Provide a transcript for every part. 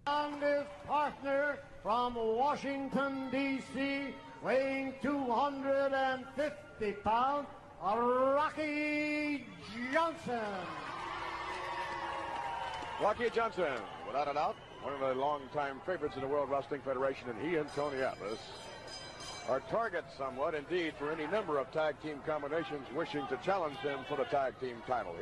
And his partner from Washington, D.C., weighing 250 pounds, Rocky Johnson. Rocky Johnson, without a doubt, one of the longtime favorites in the World Wrestling Federation, and he and Tony Atlas are targets somewhat, indeed, for any number of tag team combinations wishing to challenge them for the tag team title.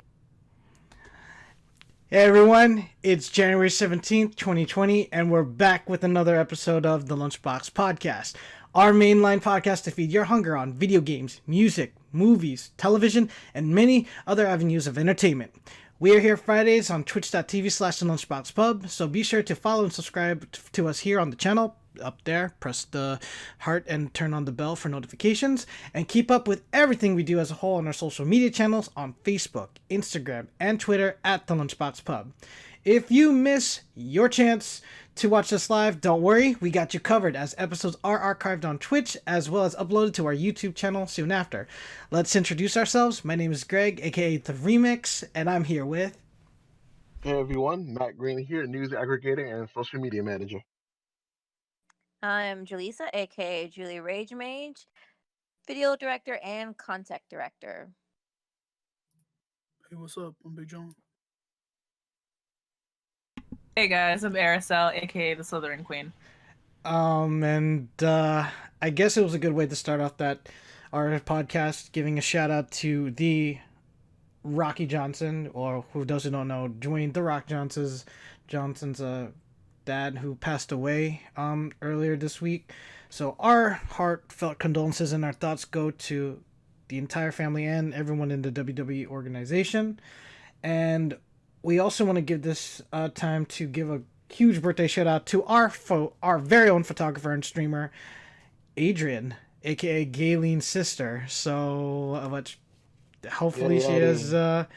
Hey everyone, it's January 17th, 2020, and we're back with another episode of the Lunchbox Podcast, our mainline podcast to feed your hunger on video games, music, movies, television, and many other avenues of entertainment. We are here Fridays on twitch.tv/thelunchboxpub, so be sure to follow and subscribe to us here on the channel. Up there, press the heart and turn on the bell for notifications, and keep up with everything we do as a whole on our social media channels on Facebook, Instagram, and Twitter at The Lunchbox Pub. If you miss your chance to watch us live, don't worry, we got you covered, as episodes are archived on Twitch as well as uploaded to our YouTube channel soon after. Let's introduce ourselves. My name is Greg, aka The Remix, and I'm here with... Hey everyone, Matt Green here, news aggregator and social media manager. I'm Julisa, aka JuliRageMage, video director and content director. Hey, what's up? I'm Big John. Hey guys, I'm Erisel, aka the Slytherin Queen. I guess it was a good way to start off our podcast, giving a shout out to the Rocky Johnson, or who doesn't know, Dwayne The Rock Johnson's dad, who passed away earlier this week. So our heartfelt condolences and our thoughts go to the entire family and everyone in the WWE organization. And we also want to give this time to give a huge birthday shout out to our very own photographer and streamer, Adrian, aka Gayleen's sister. So hopefully she has a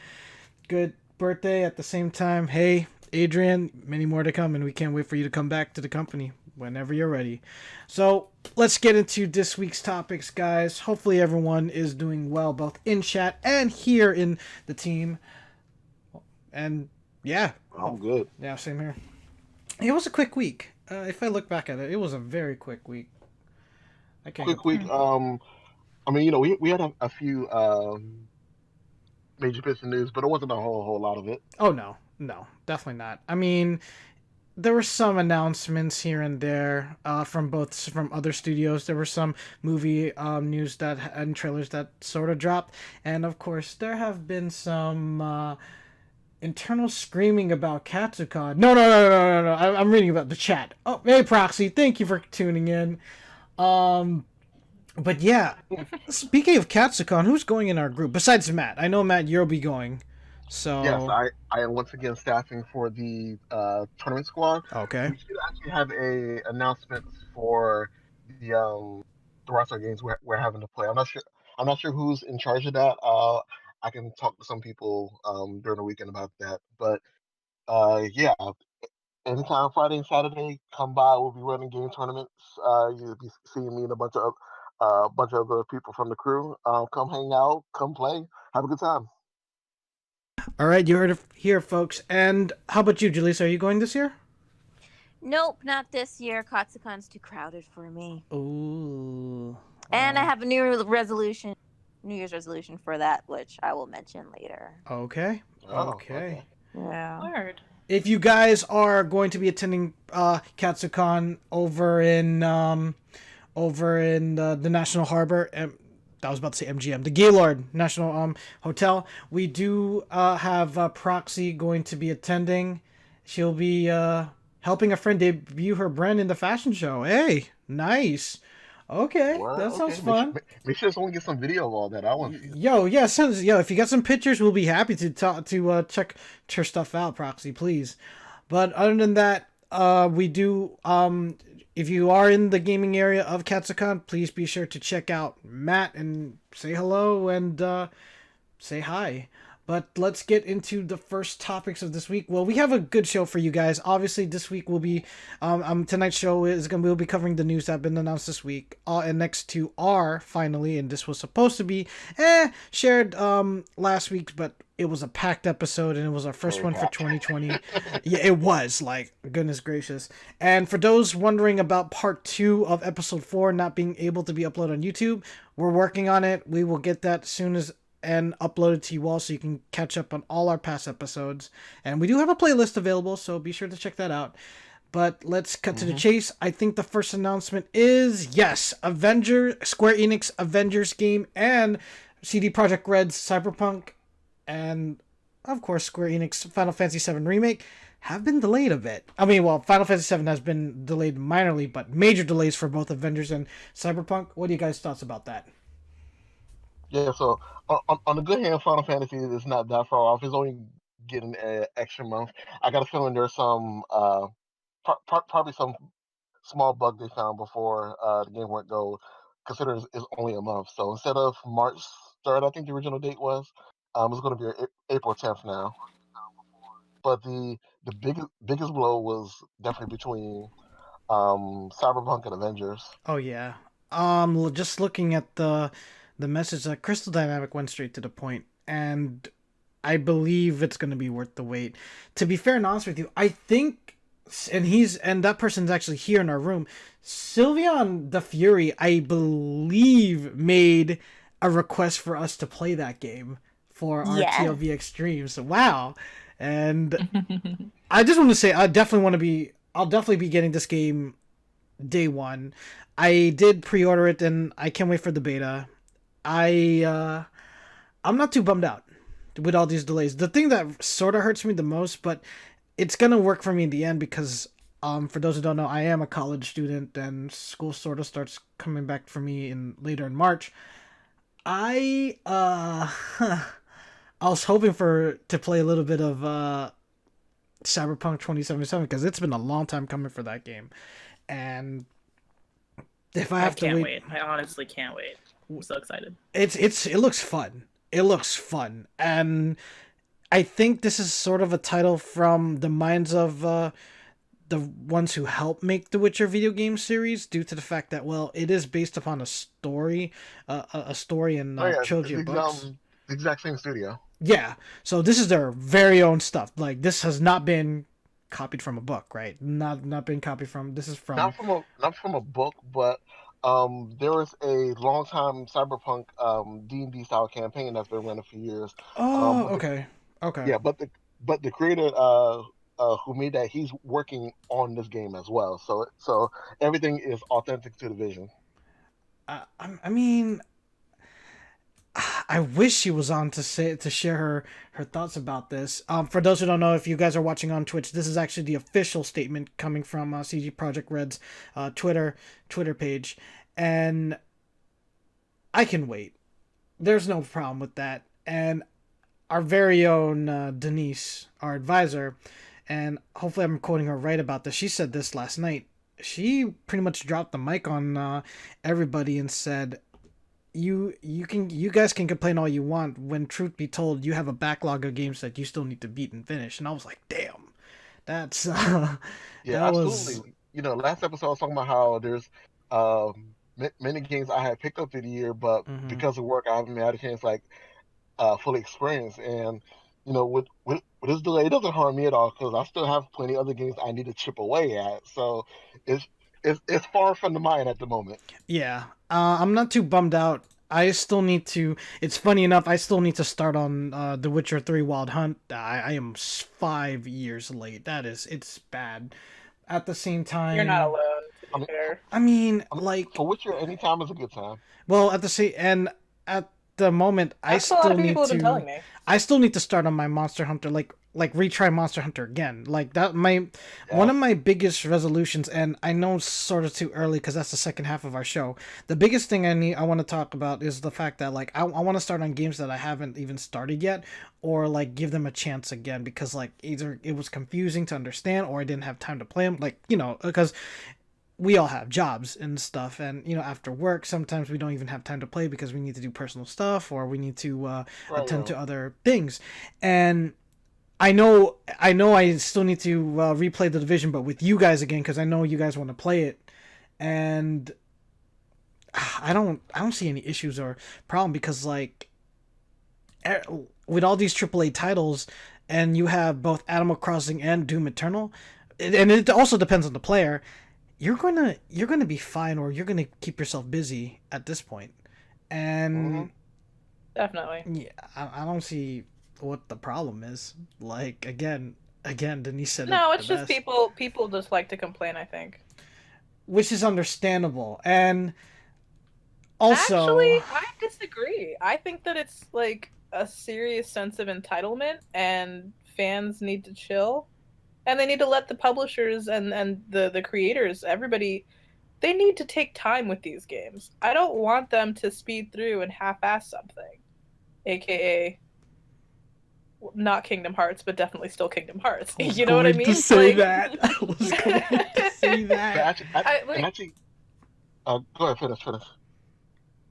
good birthday. At the same time, hey Adrian, many more to come, and we can't wait for you to come back to the company whenever you're ready. So let's get into this week's topics, guys. Hopefully everyone is doing well, both in chat and here in the team. And yeah, I'm good. Yeah, same here. It was a quick week. If I look back at it, it was a very quick week. Quick week. I mean, we had a few major bits of news, but it wasn't a whole lot of it. Oh no, definitely not. I mean, there were some announcements here and there from other studios. There were some movie news and trailers that sort of dropped, and of course there have been some internal screaming about Katsucon. No. I'm reading about the chat. Oh, hey Proxy, thank you for tuning in. But yeah, speaking of Katsucon, who's going in our group besides Matt? I know Matt, you'll be going. So yes, I am once again staffing for the tournament squad. Okay. We should actually have a announcement for the roster games we're having to play. I'm not sure who's in charge of that. I can talk to some people during the weekend about that. But yeah, anytime Friday and Saturday, come by. We'll be running game tournaments. You'll be seeing me and a bunch of other people from the crew. Come hang out, come play, have a good time. All right, you heard it here, folks. And how about you, Julisa? Are you going this year? Nope, not this year. Katsucon's too crowded for me. Ooh. And I have a New Year's resolution for that, which I will mention later. Okay. Okay. Yeah. Word. If you guys are going to be attending Katsucon over in the National Harbor, I was about to say MGM, the Gaylord National Hotel, we do have Proxy going to be attending. She'll be helping a friend debut her brand in the fashion show. Hey, nice. Okay, that sounds fun. Make sure someone gets some video of all that. I want to see. Yo, if you got some pictures, we'll be happy to check her stuff out, Proxy, please. But other than that, we do if you are in the gaming area of Katsucon, please be sure to check out Matt and say hello and say hi. But let's get into the first topics of this week. Well, we have a good show for you guys. Obviously, this week will be tonight's show is we'll be covering the news that have been announced this week. And next two are finally, and this was supposed to be shared last week, but it was a packed episode and it was our first one for 2020. Yeah, it was, like, goodness gracious. And for those wondering about part 2 of episode 4 not being able to be uploaded on YouTube, we're working on it. We will get that soon as and upload it to you all so you can catch up on all our past episodes. And we do have a playlist available, so be sure to check that out. But let's cut to the chase. I think the first announcement is, yes, Square Enix Avengers game and CD Projekt Red's Cyberpunk and, of course, Square Enix Final Fantasy VII Remake have been delayed a bit. I mean, well, Final Fantasy VII has been delayed minorly, but major delays for both Avengers and Cyberpunk. What are you guys' thoughts about that? Yeah, so on the good hand, Final Fantasy is not that far off. It's only getting an extra month. I got a feeling there's some probably some small bug they found before the game went go, considering it's only a month. So instead of March 3rd, I think the original date was, it's going to be April 10th now. But the biggest blow was definitely between Cyberpunk and Avengers. Oh yeah. Just looking at the message, that Crystal Dynamic went straight to the point, and I believe it's going to be worth the wait. To be fair and honest with you, I think, and that person's actually here in our room, Sylvian the Fury, I believe, made a request for us to play that game for our TLBX streams. Wow. And I just want to say, I'll definitely be getting this game day one. I did pre-order it, and I can't wait for the beta. I'm not too bummed out with all these delays. The thing that sort of hurts me the most, but it's gonna work for me in the end because, for those who don't know, I am a college student and school sort of starts coming back for me later in March. I was hoping to play a little bit of Cyberpunk 2077 because it's been a long time coming for that game, and if I can't wait, I honestly can't wait. I'm so excited. It looks fun. It looks fun, and I think this is sort of a title from the minds of the ones who helped make the Witcher video game series, due to the fact that, well, it is based upon a story and trilogy of books. The exact same studio. Yeah, so this is their very own stuff. Like, this has not been copied from a book, right? Not been copied from. This is from not from a book, but there was a long time Cyberpunk D&D style campaign that's been running for years. Oh, okay. Yeah, but the creator who made that, he's working on this game as well. So everything is authentic to the vision. I mean, I wish she was on to share her thoughts about this. For those who don't know, if you guys are watching on Twitch, this is actually the official statement coming from CD Projekt Red's Twitter page, and I can wait. There's no problem with that. And our very own Denise, our advisor, and hopefully I'm quoting her right about this, she said this last night. She pretty much dropped the mic on everybody and said, You guys can complain all you want, when truth be told, you have a backlog of games that you still need to beat and finish. And I was like, damn, that's yeah, that absolutely. Last episode I was talking about how there's many games I had picked up through the year, but because of work I haven't had a chance fully experience. And with this delay, it doesn't harm me at all because I still have plenty of other games I need to chip away at. So it's far from the mind at the moment. Yeah, I'm not too bummed out. I still need to. It's funny enough, I still need to start on The Witcher 3 Wild Hunt. I am 5 years late. It's bad. At the same time, you're not alone. To be fair. I mean, like, for Witcher, anytime is a good time. Well, at the moment, I still need to start on my Monster Hunter, like retry Monster Hunter again. Like that, one of my biggest resolutions, and I know it's sort of too early because that's the second half of our show. The biggest thing I want to talk about is the fact that, like, I want to start on games that I haven't even started yet, or like give them a chance again, because like either it was confusing to understand or I didn't have time to play them. Like, because we all have jobs and stuff, and after work sometimes we don't even have time to play because we need to do personal stuff or we need to attend to other things. And I know I still need to replay The Division, but with you guys again, because I know you guys want to play it, and I don't see any issues or problem, because like with all these AAA titles, and you have both Animal Crossing and Doom Eternal, and it also depends on the player. You're gonna be fine, or you're gonna keep yourself busy at this point, and definitely, yeah, I don't see what the problem is. Like again, Denise said no, it it's the just best. people just like to complain, I think, Which is understandable, and also actually I disagree. I think that it's like a serious sense of entitlement, and fans need to chill. And they need to let the publishers and the creators, everybody, they need to take time with these games. I don't want them to speed through and half-ass something. AKA, not Kingdom Hearts, but definitely still Kingdom Hearts. You know what I mean? To say that. I was going to say that. Go ahead, finish.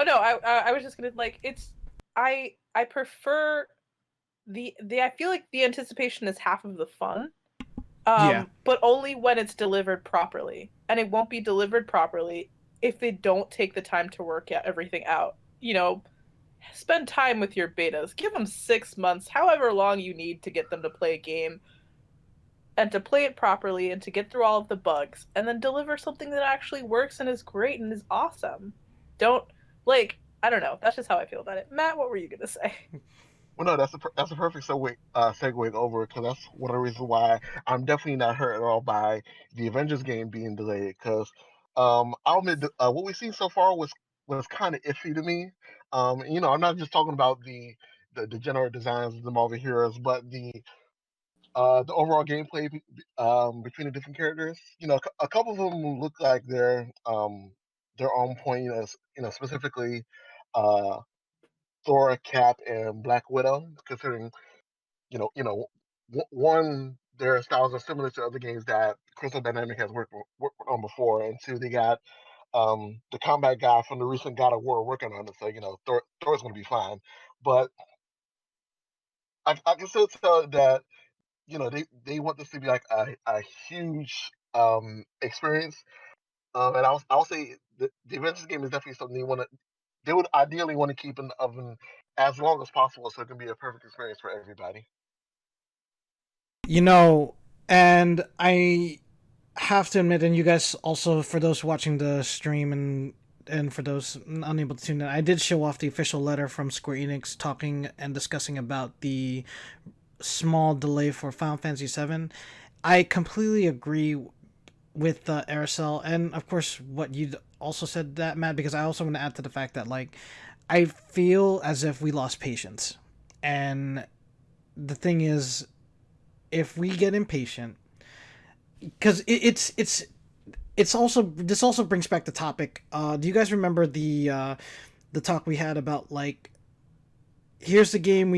Oh, no, I was just going to, like, it's... I prefer... I feel like the anticipation is half of the fun. But only when it's delivered properly. And it won't be delivered properly if they don't take the time to work everything out. Spend time with your betas. Give them 6 months, however long you need to get them to play a game, and to play it properly, and to get through all of the bugs, and then deliver something that actually works and is great and is awesome. Don't, like, I don't know. That's just how I feel about it. Matt, what were you going to say? Well, no, that's a perfect segue over, because that's one of the reasons why I'm definitely not hurt at all by the Avengers game being delayed. Because I'll admit what we've seen so far was kind of iffy to me. I'm not just talking about the general designs of the Marvel heroes, but the overall gameplay between the different characters. A couple of them look like they're on point. Specifically. Thor, Cap, and Black Widow, considering one, their styles are similar to other games that Crystal Dynamics has worked on before, and two, they got the combat guy from the recent God of War working on it, so Thor's going to be fine. But I can still tell that they want this to be like a huge experience, and I'll say the Avengers game is definitely something they would ideally want to keep in the oven as long as possible, so it can be a perfect experience for everybody. And I have to admit, and you guys also, for those watching the stream and for those unable to tune in, I did show off the official letter from Square Enix talking and discussing about the small delay for Final Fantasy VII. I completely agree with Erisel, and of course what you also said, that Matt, because I also want to add to the fact that, like, I feel as if we lost patience, and the thing is, if we get impatient, because it's also, this also brings back the topic. Do you guys remember the talk we had about, like, here's the game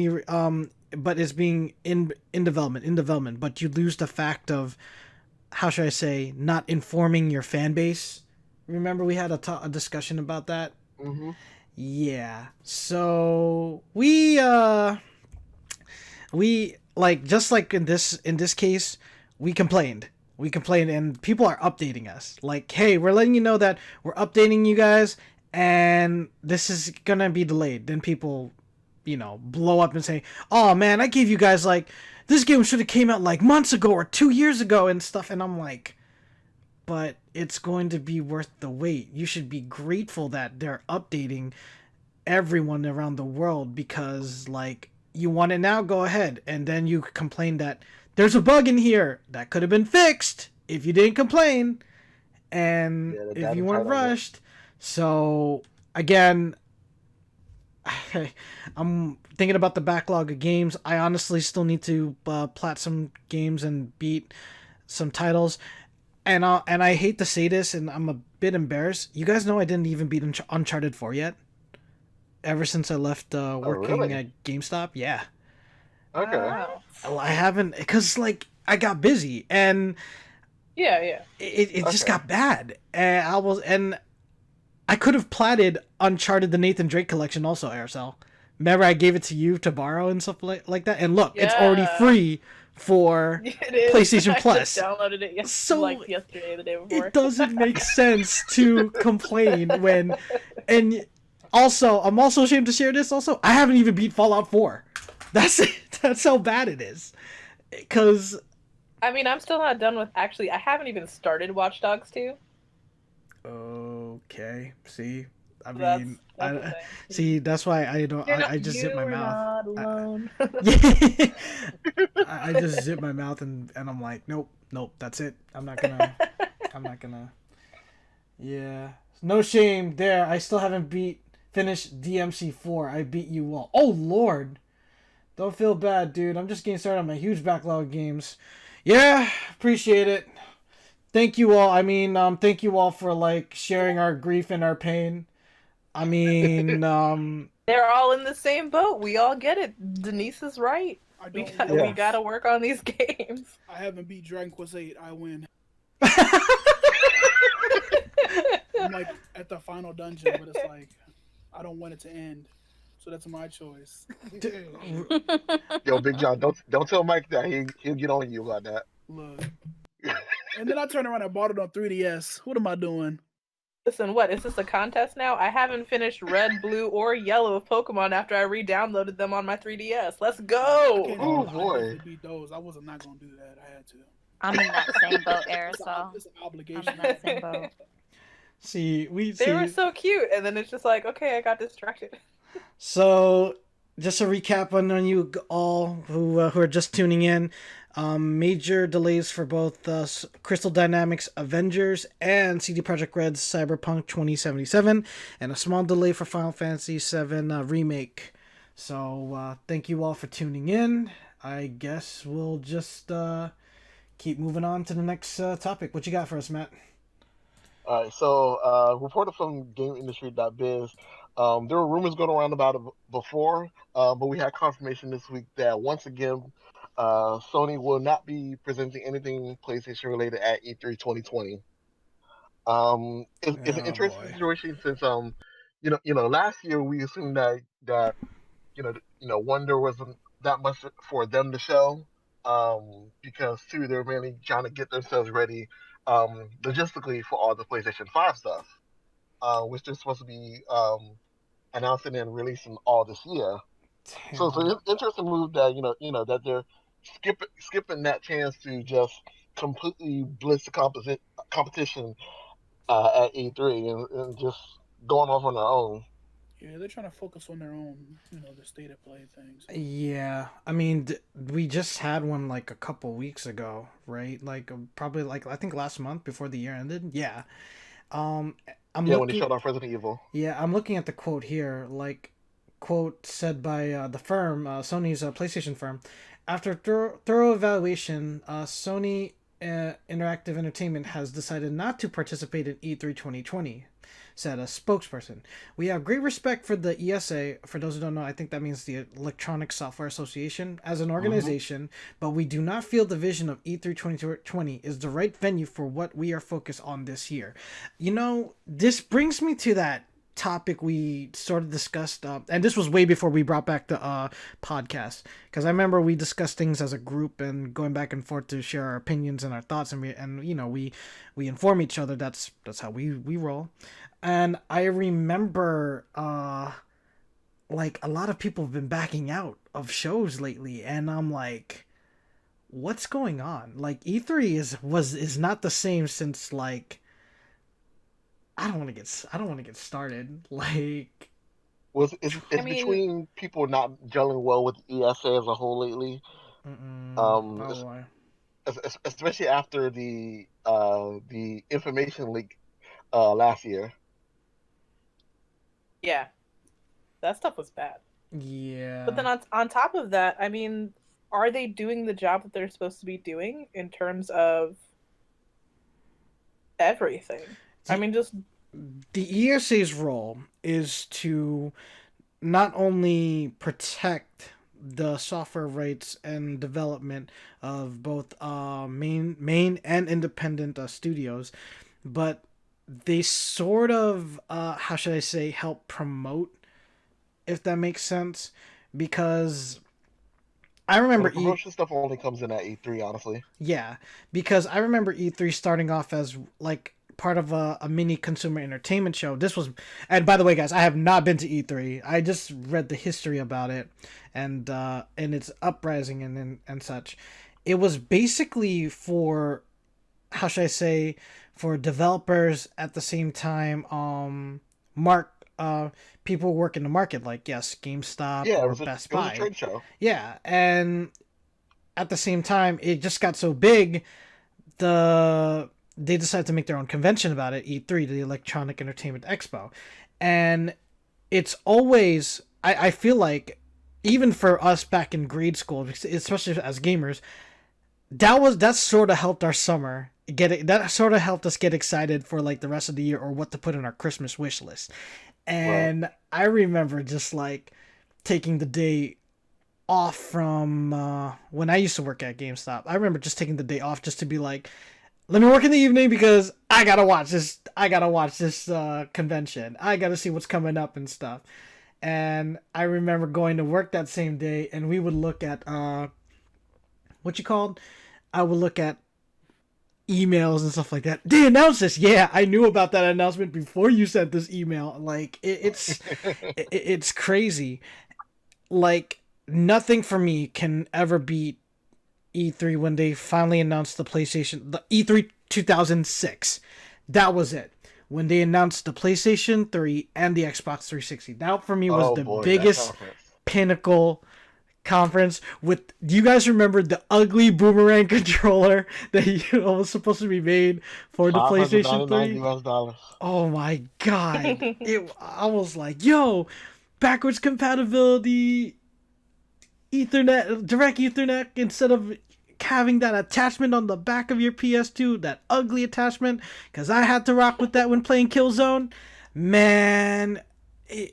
but it's being in development, but you lose the fact of, how should I say, not informing your fan base. Remember we had a discussion about that? Mm-hmm. Yeah. So we like, just like in this case, we complained, and people are updating us. Like, hey, we're letting you know that we're updating you guys, and this is gonna be delayed. Then people, blow up and say, oh man, I gave you guys, like, this game should have came out like months ago or 2 years ago and stuff. And I'm like, but it's going to be worth the wait. You should be grateful that they're updating everyone around the world, because, like, you want it now, go ahead. And then you complain that there's a bug in here that could have been fixed if you didn't complain, and if you weren't rushed. So again, I'm thinking about the backlog of games. I honestly still need to plat some games and beat some titles. And I hate to say this, and I'm a bit embarrassed. You guys know I didn't even beat Uncharted 4 yet. Ever since I left working at GameStop, yeah. Okay. Wow. I haven't, because, like, I got busy, and Yeah. It just got bad, and I could have platted Uncharted the Nathan Drake collection also, Erisel. Remember, I gave it to you to borrow and stuff like that. And look, it's already free for it is. PlayStation I Plus. just downloaded it yesterday, the day before. It doesn't make sense to complain when, and also I'm also ashamed to share this. Also, I haven't even beat Fallout 4. That's how bad it is. Because I mean, I'm still not done with. Actually, I haven't even started Watch Dogs 2. Okay. See, I That's mean, the see, that's why I don't. I just zip my mouth. Not alone. I just zip my mouth and I'm like, nope, that's it. I'm not gonna. Yeah, no shame there. I still haven't finished DMC4. I beat you all. Oh Lord, don't feel bad, dude. I'm just getting started on my huge backlog of games. Yeah, appreciate it. Thank you all. I mean, thank you all for like sharing our grief and our pain. I mean, they're all in the same boat. We all get it. Denise is right. We gotta work on these games. I haven't beat Dragon Quest 8. I win. I'm like at the final dungeon, but it's like I don't want it to end, so that's my choice. Yo, Big John, don't tell Mike that. He'll get on you about that. Look, and then I turned around and bought it on 3DS. What am I doing? Listen, what is this a contest now? I haven't finished Red, Blue, or Yellow of Pokemon after I re-downloaded them on my 3DS. Let's go! Oh boy! I beat those. I wasn't not gonna do that. I had to. I'm in that same boat, Erisel. It's an obligation. I'm in that same boat. They were so cute, and then it's just like, okay, I got distracted. So, just a recap on you all who are just tuning in. Major delays for both Crystal Dynamics Avengers and CD Projekt Red's Cyberpunk 2077, and a small delay for Final Fantasy VII Remake. So thank you all for tuning in. I guess we'll just keep moving on to the next topic. What you got for us, Matt? All right, so reported from GameIndustry.biz, there were rumors going around about it before, but we had confirmation this week that once again, Sony will not be presenting anything PlayStation related at E3 2020. It's an interesting situation since last year we assumed that Wonder wasn't that much for them to show, because too they're mainly trying to get themselves ready logistically for all the PlayStation 5 stuff, which they're supposed to be announcing and releasing all this year. Damn. So it's an interesting move that that they're skipping that chance to just completely blitz the competition at E3 and just going off on their own. Yeah, they're trying to focus on their own, the state of play things. Yeah, I mean, we just had one like a couple weeks ago, right? Like probably like I think last month before the year ended. Yeah. When they showed off Resident Evil. Yeah, I'm looking at the quote here, like quote said by the firm, Sony's PlayStation firm. After thorough evaluation, Sony Interactive Entertainment has decided not to participate in E3 2020, said a spokesperson. We have great respect for the ESA. For those who don't know, I think that means the Electronic Software Association as an organization, but we do not feel the vision of E3 2020 is the right venue for what we are focused on this year. This brings me to that topic we sort of discussed, and this was way before we brought back the podcast, because I remember we discussed things as a group and going back and forth to share our opinions and our thoughts, and we inform each other. That's how we roll. And I remember like a lot of people have been backing out of shows lately, and I'm like, what's going on? Like E3 is not the same since like I don't want to get started. Like, it's between people not gelling well with ESA as a whole lately. Especially after the information leak last year. Yeah, that stuff was bad. Yeah. But then on top of that, I mean, are they doing the job that they're supposed to be doing in terms of everything? I mean, just the ESA's role is to not only protect the software rights and development of both main and independent studios, but they sort of how should I say, help promote, if that makes sense, because I remember promotion stuff only comes in at E3, honestly. Yeah, because I remember E3 starting off as like part of a mini consumer entertainment show. This was, and by the way, guys, I have not been to E3. I just read the history about it, and its uprising and such. It was basically for, how should I say, for developers at the same time, people who work in the market, like, yes, GameStop or Best Buy. It was a trade show. Yeah, and at the same time, it just got so big, they decided to make their own convention about it, E3, the Electronic Entertainment Expo. And it's always, I feel like, even for us back in grade school, especially as gamers, that sort of helped our summer. That sort of helped us get excited for like the rest of the year or what to put in our Christmas wish list. And I remember just like taking the day off from when I used to work at GameStop. I remember just taking the day off just to be like, let me work in the evening because I gotta watch this convention. I gotta see what's coming up and stuff. And I remember going to work that same day, and we would look at I would look at emails and stuff like that. They announced this. Yeah, I knew about that announcement before you sent this email. Like it's crazy. Like, nothing for me can ever beat E3 when they finally announced the E3 2006. That was it. When they announced the PlayStation 3 and the Xbox 360. That for me was biggest pinnacle conference. Do you guys remember the ugly boomerang controller that was supposed to be made for the PlayStation 3? $599. Oh my god. I was like, yo, backwards compatibility, Ethernet, direct Ethernet, instead of having that attachment on the back of your PS2, that ugly attachment, because I had to rock with that when playing Killzone. Man. The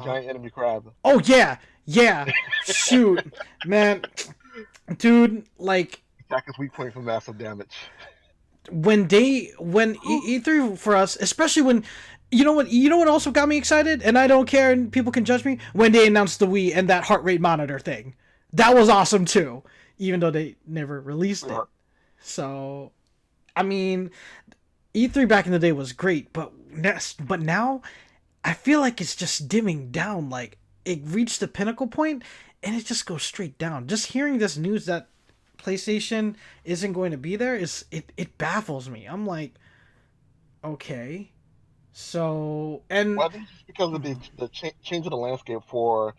giant enemy crab. Oh, yeah. Yeah. Shoot. Man. Dude, like... Attack is weak point for massive damage. When E3 for us, especially when... You know what also got me excited? And I don't care and people can judge me? When they announced the Wii and that heart rate monitor thing. That was awesome too. Even though they never released it. So, I mean, E3 back in the day was great, but now I feel like it's just dimming down. Like, it reached the pinnacle point and it just goes straight down. Just hearing this news that PlayStation isn't going to be there, it baffles me. I'm like, okay. So, and... Well, I think it's because of the change of the landscape for...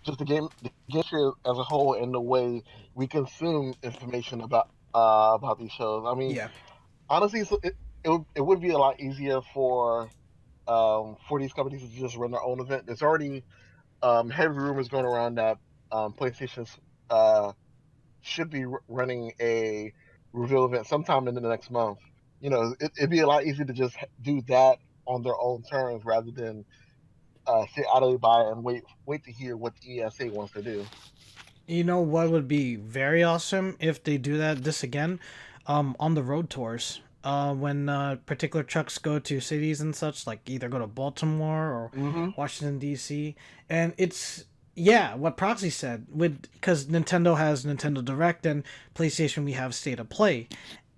just the game industry as a whole, and the way we consume information about these shows. I mean, honestly, it would be a lot easier for these companies to just run their own event. There's already heavy rumors going around that PlayStation should be running a reveal event sometime in the next month. You know, it'd be a lot easier to just do that on their own terms rather than sit idly by and wait to hear what the ESA wants to do. You know what would be very awesome if they do this again, on the road tours. When particular trucks go to cities and such, like either go to Baltimore or Washington D.C. And it's what Proxy said, because Nintendo has Nintendo Direct and PlayStation we have State of Play,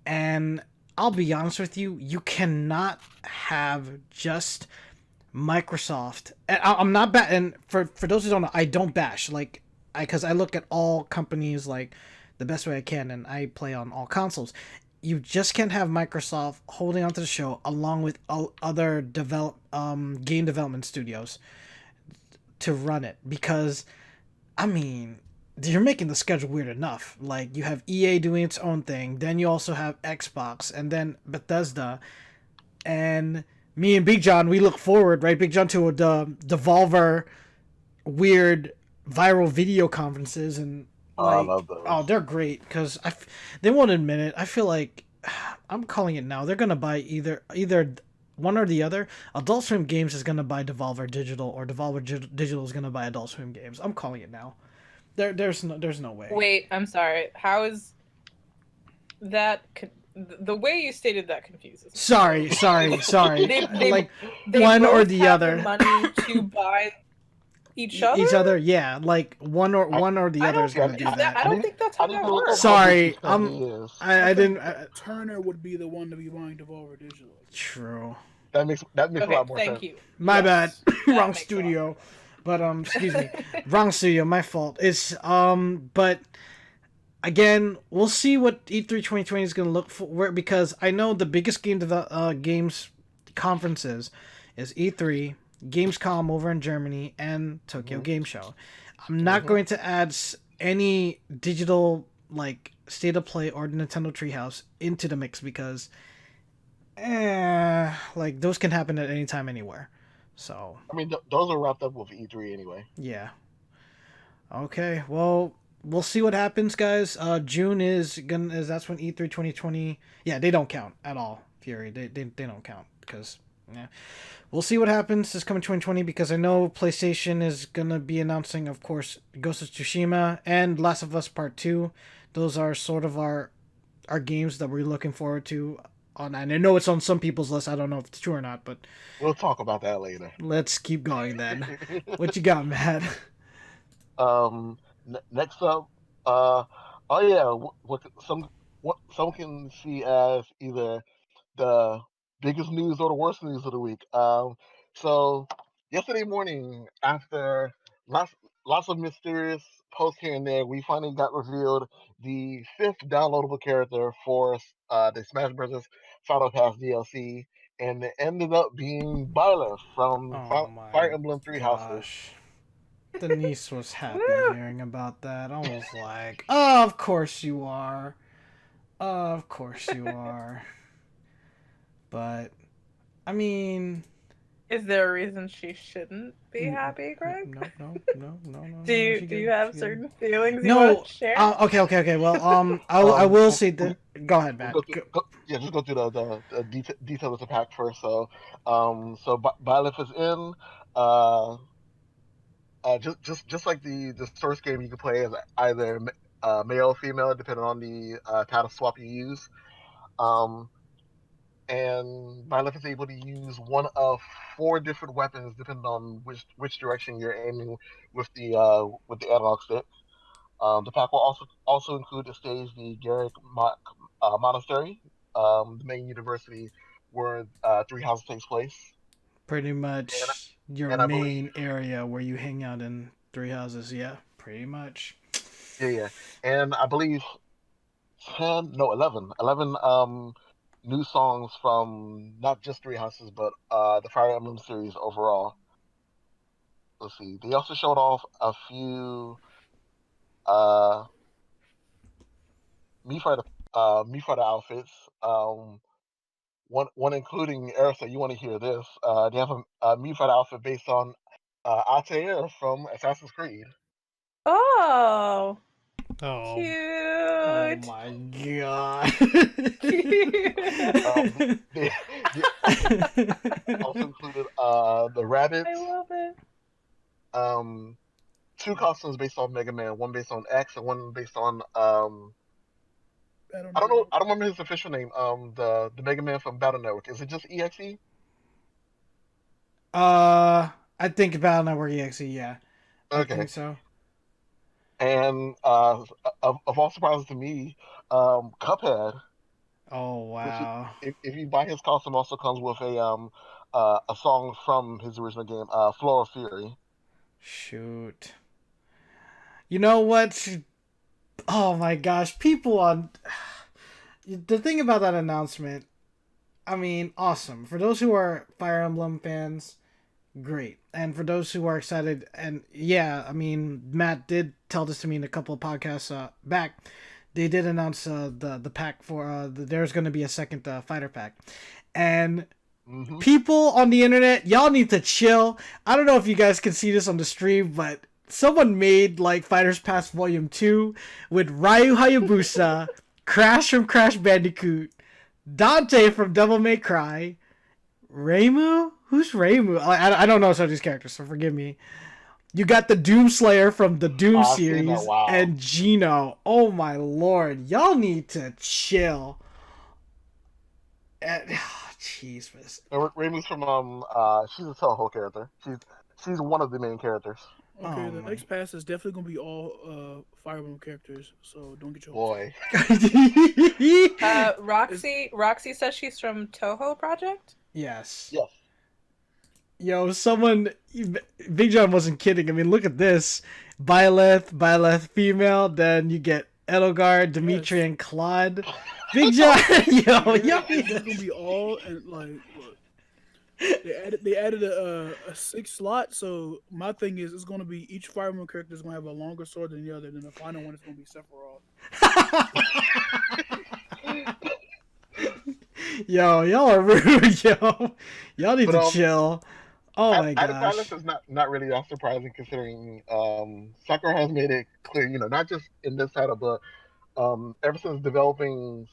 and I'll be honest with you, you cannot have just Microsoft. And I'm not and for those who don't know, I don't bash, like, because I look at all companies like the best way I can, and I play on all consoles. You just can't have Microsoft holding onto the show along with other game development studios to run it, because I mean, you're making the schedule weird enough. Like, you have EA doing its own thing, then you also have Xbox, and then Bethesda, and me and Big John, we look forward, right, Big John, to the Devolver weird viral video conferences, and like, I love those. Oh, they're great, because they won't admit it. I feel like, I'm calling it now, they're gonna buy either one or the other. Adult Swim Games is gonna buy Devolver Digital, or Devolver Digital is gonna buy Adult Swim Games. I'm calling it now. There's no way. Wait, I'm sorry. How is that? The way you stated that confuses me. Sorry. They like they one or both the have other. The money to buy each other. Each other, yeah. Like one or the other is gonna do that. I don't think that's how that works. Sorry, I didn't. Turner would be the one to be buying Devolver Digital. True. That makes a lot more sense. Thank you. My bad. Wrong makes studio. But excuse me. Wrong studio. My fault. It's but again, we'll see what E3 2020 is going to look for, because I know the biggest games conferences is E3, Gamescom over in Germany, and Tokyo Game Show. I'm not going to add any digital like State of Play or Nintendo Treehouse into the mix, because like those can happen at any time, anywhere. So I mean, those are wrapped up with E3 anyway. Yeah. Okay. Well, we'll see what happens, guys. June is that's when E3 2020. Yeah, they don't count at all. Fury, they don't count, because yeah. We'll see what happens this coming 2020, because I know PlayStation is gonna be announcing, of course, Ghost of Tsushima and Last of Us Part 2. Those are sort of our games that we're looking forward to. And I know it's on some people's list. I don't know if it's true or not, but we'll talk about that later. Let's keep going then. What you got, Matt? Next up, what some can see as either the biggest news or the worst news of the week. So yesterday morning, after lots of mysterious posts here and there, we finally got revealed the 5th downloadable character for the Smash Bros. Final Pass DLC, and it ended up being Byleth from Fire Emblem Three Houses. Denise was happy hearing about that. I was like, oh, of course you are. Of course you are. But, I mean... Is there a reason she shouldn't be happy, Greg? No. Do you have certain feelings you want to share? Okay. Well, I will say that... Go ahead, Matt. Just go through the details of the pack first. So Byleth is in. Just like the source game, you can play as either male or female, depending on the title swap you use. And Byleth is able to use one of 4 different weapons, depending on which direction you're aiming with the analog stick. The pack will also include the stage, the Garrick Monastery, the main university where Three Houses takes place. Pretty much your main area where you hang out in Three Houses, yeah, pretty much. Yeah. And I believe 11 new songs from not just Three Houses, but the Fire Emblem series overall. Let's see. They also showed off a few Mii Fighter outfits. One including Erisel. You want to hear this? They have a Mii Fighter outfit based on Altair from Assassin's Creed. Oh. Oh. Cute. Oh my god. They also included the rabbits. I love it. 2 costumes based on Mega Man, one based on X and one based on I don't remember his official name. The Mega Man from Battle Network. Is it just EXE? I think Battle Network EXE, yeah. Okay. I think so. And of all surprises to me, Cuphead. Oh wow! If you buy his costume, also comes with a song from his original game, Floor of Fury. Shoot. You know what? Oh my gosh, people on the thing about that announcement. I mean, awesome for those who are Fire Emblem fans. Great. And for those who are excited, and yeah, I mean, Matt did tell this to me in a couple of podcasts back. They did announce the pack for there's going to be a second fighter pack. And people on the internet, y'all need to chill. I don't know if you guys can see this on the stream, but someone made like Fighters Pass Volume 2 with Ryu Hayabusa, Crash from Crash Bandicoot, Dante from Devil May Cry, Reimu? Who's Reimu? I don't know some of these characters, so forgive me. You got the Doomslayer from the Doom I've seen series that, wow. and Gino. Oh my lord. Y'all need to chill. Jeez, miss. Reimu's from she's a Toho character. She's one of the main characters. Okay, Oh the my- next pass is definitely gonna be all Fire Emblem characters, so don't get your Boy. Roxy says she's from Toho Project. Yes. Yes. Yo, Big John wasn't kidding. I mean, look at this. Byleth female, then you get Edelgard, Dimitri, Yes. and Claude. Big John, yo. It's gonna be all and like look. They added a 6 slot, so my thing is it's gonna be each Fire Emblem character is gonna have a longer sword than the other. Then the final one is gonna be Sephiroth. Yo, y'all are rude, yo. Y'all need But, to chill. Oh my Added gosh. violence is not really that surprising considering Sakura has made it clear, not just in this title, but ever since developing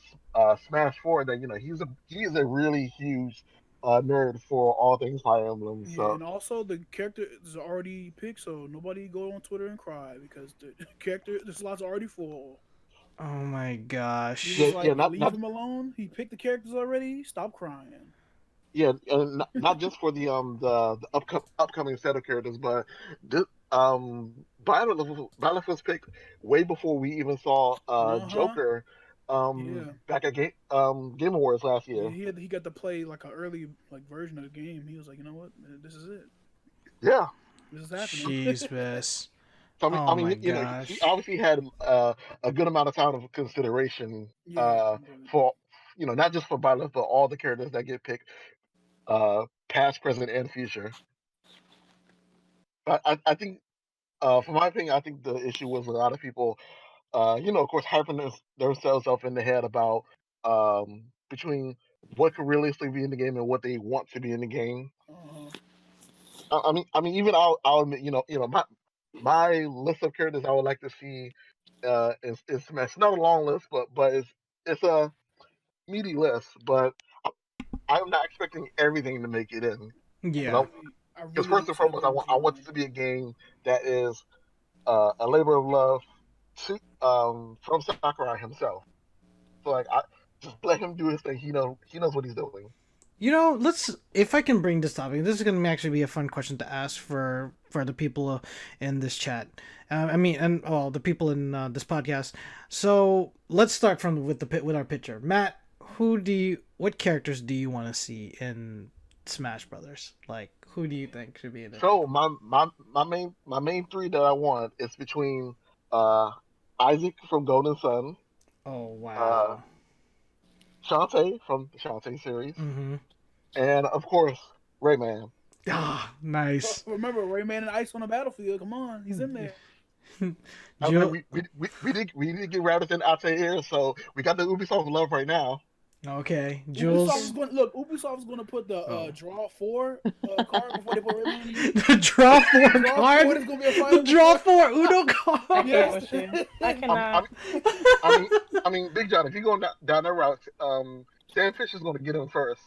Smash 4, that he's a really huge nerd for all things Fire Emblem. Yeah, So and also the character is already picked, so nobody go on Twitter and cry because the slot's already full. Oh my gosh. He was Yeah, like, not- leave him alone. He picked the characters already. Stop crying. yeah, and not just for the upcoming set of characters, but this, Byleth was picked way before we even saw Joker back at Game Awards last year. Yeah, he got to play like an early version of the game. He was like, you know what, this is it. Yeah. This is happening. Jeez, miss. So, Oh my he gosh. obviously had a good amount of time of consideration Yeah, for not just for Byleth, but all the characters that get picked, past, present, and future. But I think, for my opinion, I think the issue was a lot of people, of course, hyping themselves up in the head about between what could realistically be in the game and what they want to be in the game. I mean, even I'll admit, my list of characters I would like to see is Smash. Not a long list, but it's a meaty list. But I'm not expecting everything to make it in. Yeah. Because first and foremost, I want this to be a game that is a labor of love from Sakurai himself. So I just let him do his thing. He knows what he's doing. If I can bring this topic, this is going to actually be a fun question to ask for the people in this chat. The people in this podcast. So let's start with our pitcher, Matt. What characters do you want to see in Smash Brothers? Like, who do you think should be in it? So my main three that I want is between Isaac from Golden Sun. Oh wow. Shantae from the Shantae series. Mm-hmm. And of course, Rayman. Ah, nice. Remember Rayman and Ice on the battlefield? Come on, he's in there. We did get Raditz out here, so we got the Ubisoft love right now. Okay, Jules. Ubisoft's going to put the draw 4 card before they put Rayman in. The draw 4 card. What is going to be a final? The draw 4 Uno card. Yes. I cannot. I mean, Big John, if you go down that route, Sam Fisher's going to get him first.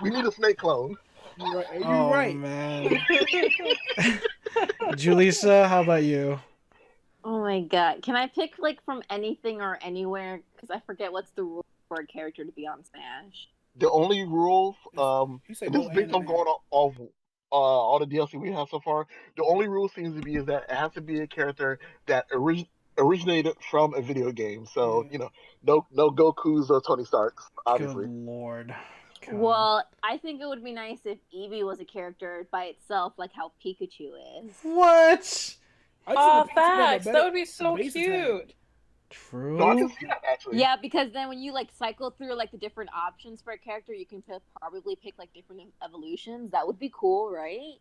We need a snake clone. You're right. Man. Julisa, how about you? Oh my god. Can I pick from anything or anywhere? Because I forget what's the rule for a character to be on Smash. The only rule, this is based on going off all the DLC we have so far. The only rule seems to be is that it has to be a character that originated from a video game. So no Goku's or Tony Stark's, obviously. Good lord. God. Well, I think it would be nice if Eevee was a character by itself, like how Pikachu is. What? Oh, facts. That would be so cute. True. No, I can see that actually. Yeah, because then when you cycle through the different options for a character, you can probably pick different evolutions. That would be cool, right?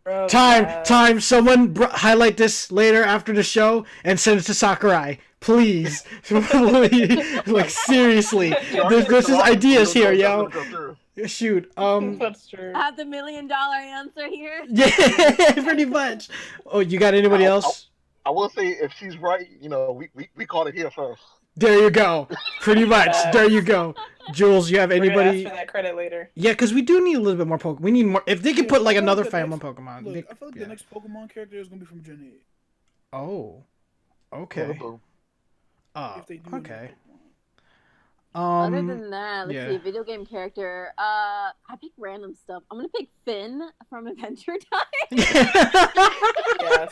Bro, Time. Someone highlight this later after the show and send it to Sakurai, please. Seriously, there's just ideas here, yo. Shoot. That's true. I have the $1 million answer here. Yeah, pretty much. Oh, you got anybody else? I will say if she's right, we called it here first. There you go. Pretty much. There you go. Jules, you have We're gonna anybody? ask for that credit later. Yeah, because we do need a little bit more Pokemon. We need more. If they could put like I feel another the Fire Emblem next- Pokemon. Look, they- I feel like yeah. the next Pokemon character is gonna be from Gen 8. Oh. Okay. If they do Okay. Other than that, let's yeah. see, video game character. I pick random stuff. I'm gonna pick Finn from Adventure Time. Yes.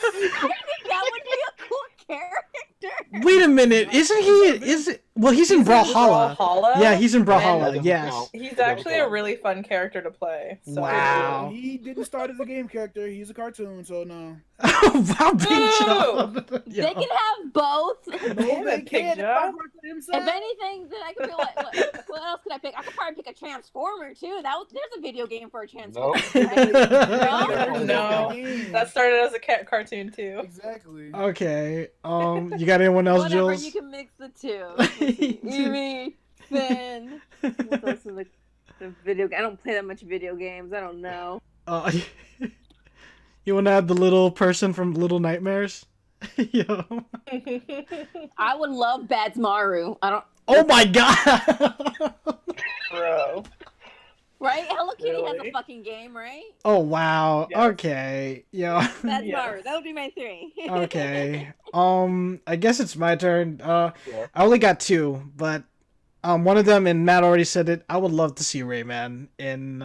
I think that would be a cool character. Wait a minute. Isn't he? Is it? Well, he's in Brawlhalla. Brawlhalla? Yeah, he's in And Brawlhalla. Yes. He's actually a really fun character to play. So. Wow. He didn't start as a game character. He's a cartoon, so no. Wow, big Boo! job. They can have both. Damn it, Big Job. If anything, then I could feel like, what else could I pick? I could probably pick a Transformer too. There's a video game for a Transformer. Right? No, that started as a cartoon too. Exactly. Okay. You got anyone else, Whatever, Jules? you can mix the two. Eevee, Finn. What else is the video? I don't play that much video games. I don't know. You want to add the little person from Little Nightmares? Yo. I would love Badsmaru. I don't. Oh my god. Bro. Right? Hello Kitty has Really? a fucking game, right? Oh wow. Yes. Okay. Yeah. Badsmaru. Yes. That would be my 3. Okay. I guess it's my turn. I only got 2, but one of them, and Matt already said it. I would love to see Rayman in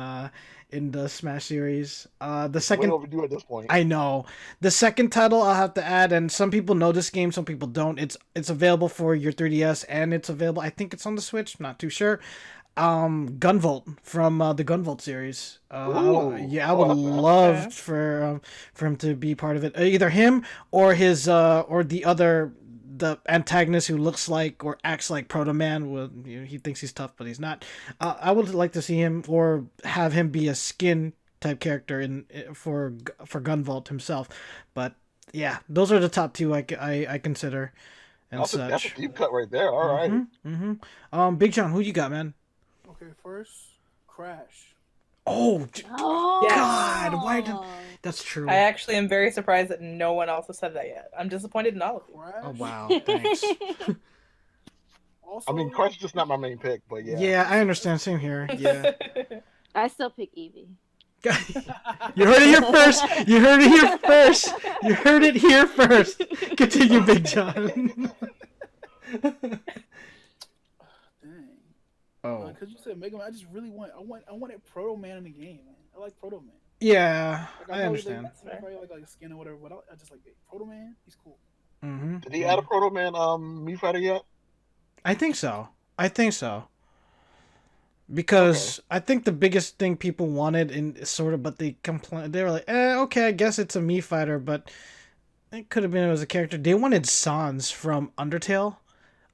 the Smash series. The second, Way overdue at this point. I know. The second title I'll have to add, and some people know this game, some people don't. It's available for your 3DS, and it's available. I think it's on the Switch. Not too sure. Gunvolt from the Gunvolt series. I would love for him to be part of it. Either him or his or the antagonist who looks like or acts like Proto Man. Well, he thinks he's tough, but he's not. I would like to see him or have him be a skin type character for Gunvolt himself. But yeah, those are the top 2 I consider. And That's such. a deep cut right there. All right. Big John, who you got, man? Okay, first, Crash. Oh, Oh, God, why did... That's true. I actually am very surprised that no one else has said that yet. I'm disappointed in all of you. Crash. Oh, wow, thanks. Also, I mean, Crash is just not my main pick, but yeah. Yeah, I understand. Same here. Yeah. I still pick Eevee. You heard it here first. You heard it here first. You heard it here first. Continue, Big John. Dang. Oh. Because you said Mega Man, I just really wanted Proto Man in the game, man. I like Proto Man. Yeah, Like, I probably understand. Like, I probably like a skin or whatever, but I just like Proto Man. He's cool. Mm-hmm. Did he add a Proto Man Mii Fighter yet? I think so. Because I think the biggest thing people wanted but they complained. They were like, okay, I guess it's a Mii Fighter, but it could have been it was a character. They wanted Sans from Undertale.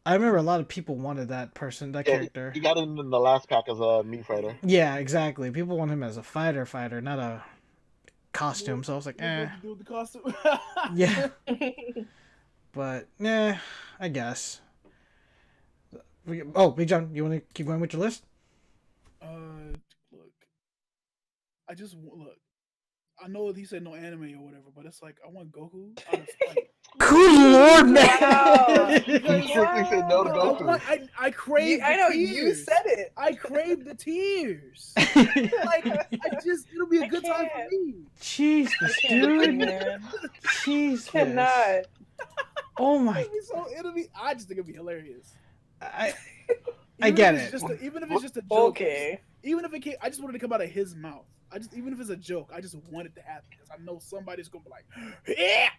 I remember a lot of people wanted that character. He got him in the last pack as a Mii Fighter. Yeah, exactly. People want him as a fighter, not a costume. So I was like, What you do with the costume? yeah. But I guess. Oh, Big John, you want to keep going with your list? Look. I know he said no anime or whatever, but it's like I want Goku out of spite. Good lord, man! Wow. He strictly said no to Goku. I crave. I know the you tears. said it. I crave the tears. Like it'll be a good time for can't. me. Jesus, Can't do it, dude. man. Jesus. Cannot. Oh my. I just think it'd be hilarious. I Even get if it's it. even if it's just a joke. Okay. Even if it can't, I just wanted to come out of his mouth. Even if it's a joke, I just want it to happen because I know somebody's gonna be like, yeah.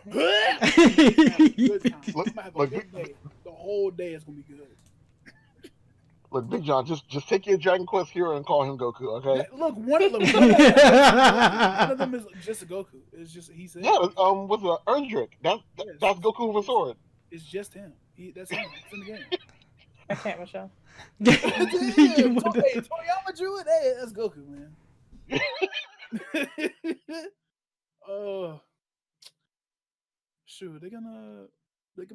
I'm gonna have a good day. The whole day is gonna be good. Look, Big John, just take your Dragon Quest hero and call him Goku, okay? Look, one of them is just a Goku. It's just he said. Yeah, with the Erdrick. That's Goku with a sword. It's just him. That's him. It's in the game. I can't, Michelle. Hey, Toriyama drew it. Hey, that's Goku, man. Shoot, they can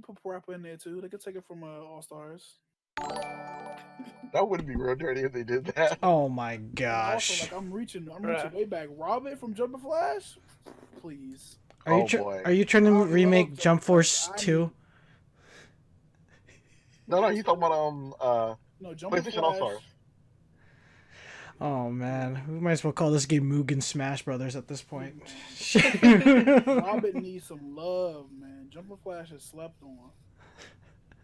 put Parappa in there too. They could take it from All Stars. That wouldn't be real dirty if they did that. Oh my Also, gosh. like I'm reaching way back. Robin from Jumper Flash, please. Are you trying to remake Jump Force 2? No, he's talking about No, Jumping PlayStation All Stars. Flash. Oh man, we might as well call this game Mugen Smash Brothers at this point. Robin needs some love, man. Jumping Flash is slept on.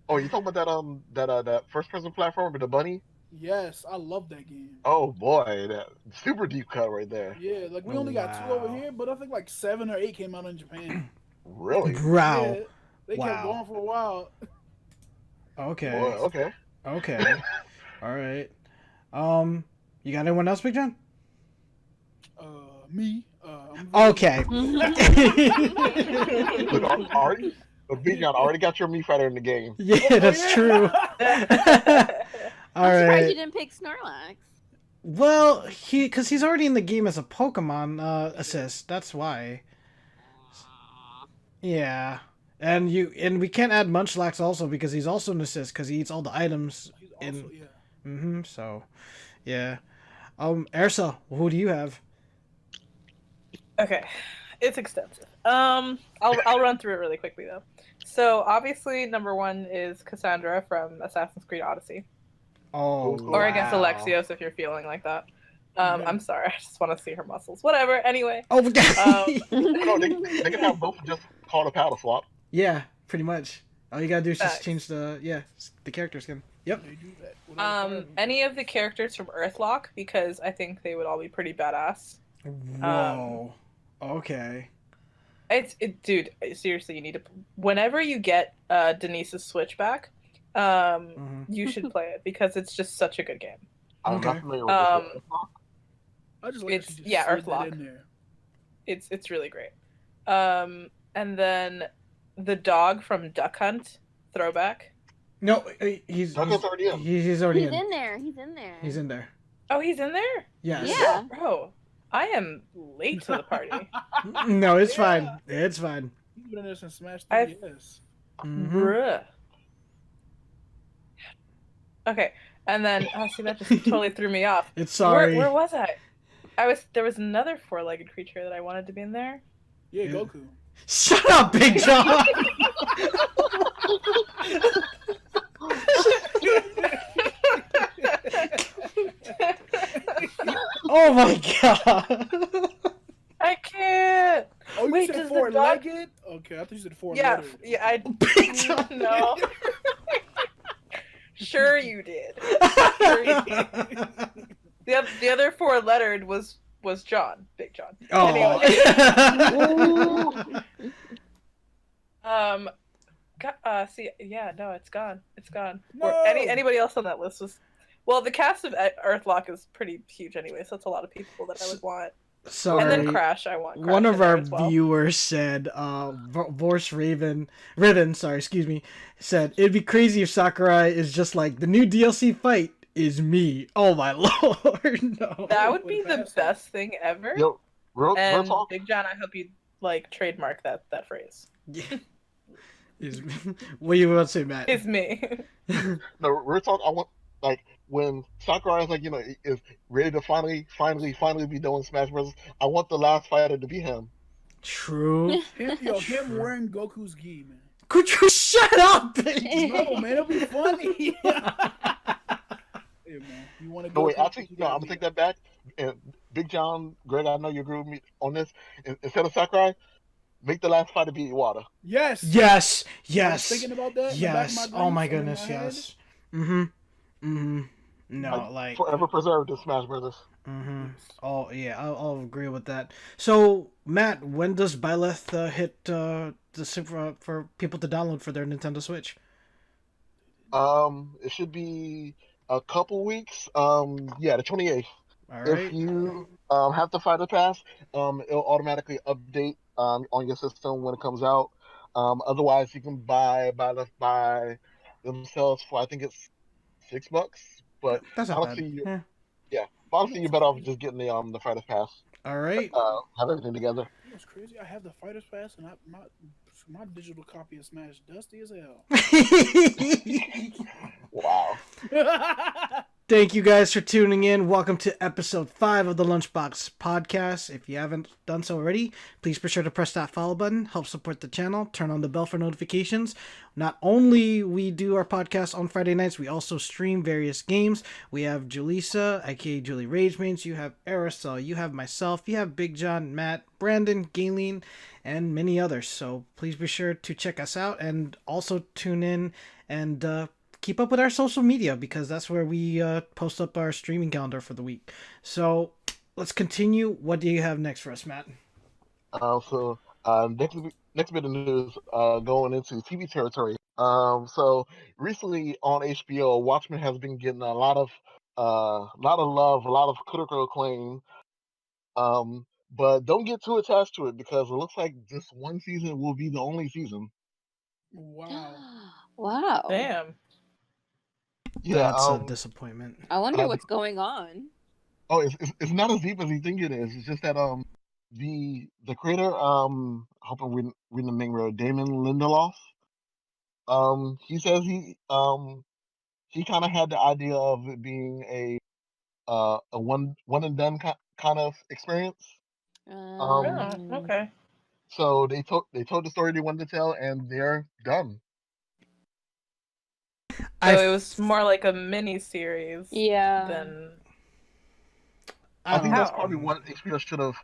Oh, you talking about that first person platform with the bunny? Yes, I love that game. Oh boy, that super deep cut right there. Yeah, like we only got 2 over here, but I think like 7 or 8 came out in Japan. Really? Wow. Yeah, they kept going for a while. Okay. Boy, okay. Okay. All right. You got anyone else, Big John? Me. Okay. Look, already, Big John already got your Mii Fighter in the game. Yeah, that's true. All I'm surprised right. you didn't pick Snorlax. Well, because he's already in the game as a Pokemon assist. That's why. Yeah, and we can't add Munchlax also because he's also an assist because he eats all the items. He's also, So, yeah. Erisel, who do you have? Okay, it's extensive. I'll run through it really quickly though. So obviously, number 1 is Cassandra from Assassin's Creed Odyssey. Oh, Or I guess wow. Alexios if you're feeling like that. I'm sorry, I just want to see her muscles. Whatever. Anyway. Oh, No, they can have both just call a paddle swap. yeah, pretty much. All you gotta do is just Facts. change the character skin. Yep. They do that. Any of the characters from Earthlock because I think they would all be pretty badass. Whoa. Okay. Dude, seriously, you need to. Whenever you get Denise's Switch back, you should play it because it's just such a good game. I'm Okay. not familiar with this. I just like It's- that you just yeah, slid that Earthlock. in there. It's really great. And then the dog from Duck Hunt, throwback. No, he's Duncan's already in. He's already He's in. in there. He's in there. He's in there. Oh, he's in there? Yes. Yeah. Bro, I am late to the party. No, it's fine. It's fine. He's been in there since Smash I've- 3DS. Mhm. Bruh. Okay, and then see that just totally threw me off. It's sorry. Where was I? There was another 4-legged creature that I wanted to be in there. Yeah, Yeah. Goku. Shut up, Big John. Oh my god. I can't. Oh, you Wait, said does the 4-legged? Okay, I thought you said 4 Yeah, lettered. yeah, I Big John. no. Sure you did. Sure you did. The other 4-lettered was John, Big John. Oh. See, yeah, no, it's gone. It's gone. No! Or anybody else on that list was. Well, the cast of Earthlock is pretty huge anyway, so it's a lot of people that I would want. Sorry. And then Crash, I want. Crash One in of there our as well. viewers said, Vorse Riven, sorry, excuse me, said, it'd be crazy if Sakurai is just like, the new DLC fight is me. Oh my lord, no. That would be With the Bass. best thing ever. Yo, real And talk. Big John, I hope you like trademark that phrase. Yeah. What are you about to say, Matt? It's me. No, real talk. I want when Sakurai is is ready to finally be doing Smash Bros. I want the last fighter to be him. True. Him wearing Goku's gi, man. Could you shut up? No, man, it'll be funny. Hey, man, you want to go? No, wait, actually, no, I'm gonna take that back. And Big John, Greg, I know you agree with me on this. Instead of Sakurai, make the last fighter be Iwata. Yes. Yes, I was yes, thinking about that. in the back of yes. my Oh my brain, goodness, somewhere in my head. yes. Mm-hmm. Mm-hmm. No, like. Forever preserved in Smash Brothers. Mm-hmm. Oh yeah, I'll agree with that. So Matt, when does Byleth hit the for people to download for their Nintendo Switch? It should be a couple weeks. Yeah, the 28th. All If right. you have the fighter pass, it'll automatically update on your system when it comes out. Otherwise, you can buy themselves for I think it's $6. But That's not bad. honestly, Yeah. honestly, you're better off just getting the fighter pass. All right. Have everything together. You know what's crazy? I have the Fighters Pass, and my digital copy of Smash dusty as hell. Wow. Thank you guys for tuning in. Welcome to episode 5 of the Lunchbox Podcast. If you haven't done so already, please be sure to press that follow button. Help support the channel. Turn on the bell for notifications. Not only we do our podcast on Friday nights, we also stream various games. We have Julisa, aka JuliRageMage. You have Erisel. You have myself. You have Big John, Matt, Brandon, Galen, and many others. So please be sure to check us out and also tune in and keep up with our social media, because that's where we post up our streaming calendar for the week. So let's continue. What do you have next for us, Matt? Next bit of news going into TV territory. So recently on HBO, Watchmen has been getting a lot of love, a lot of critical acclaim. But don't get too attached to it, because it looks like this one season will be the only season. Wow. Wow. Damn. Yeah, That's a disappointment. I wonder what's going on. Oh, it's not as deep as you think it is. It's just that the creator, I hope I'm reading the name right, Damon Lindelof. He says he kind of had the idea of it being a one and done kind of experience. Oh, okay. So they told the story they wanted to tell, and they're done. So it was more like a mini series. Yeah. Than I think that's probably what HBO should have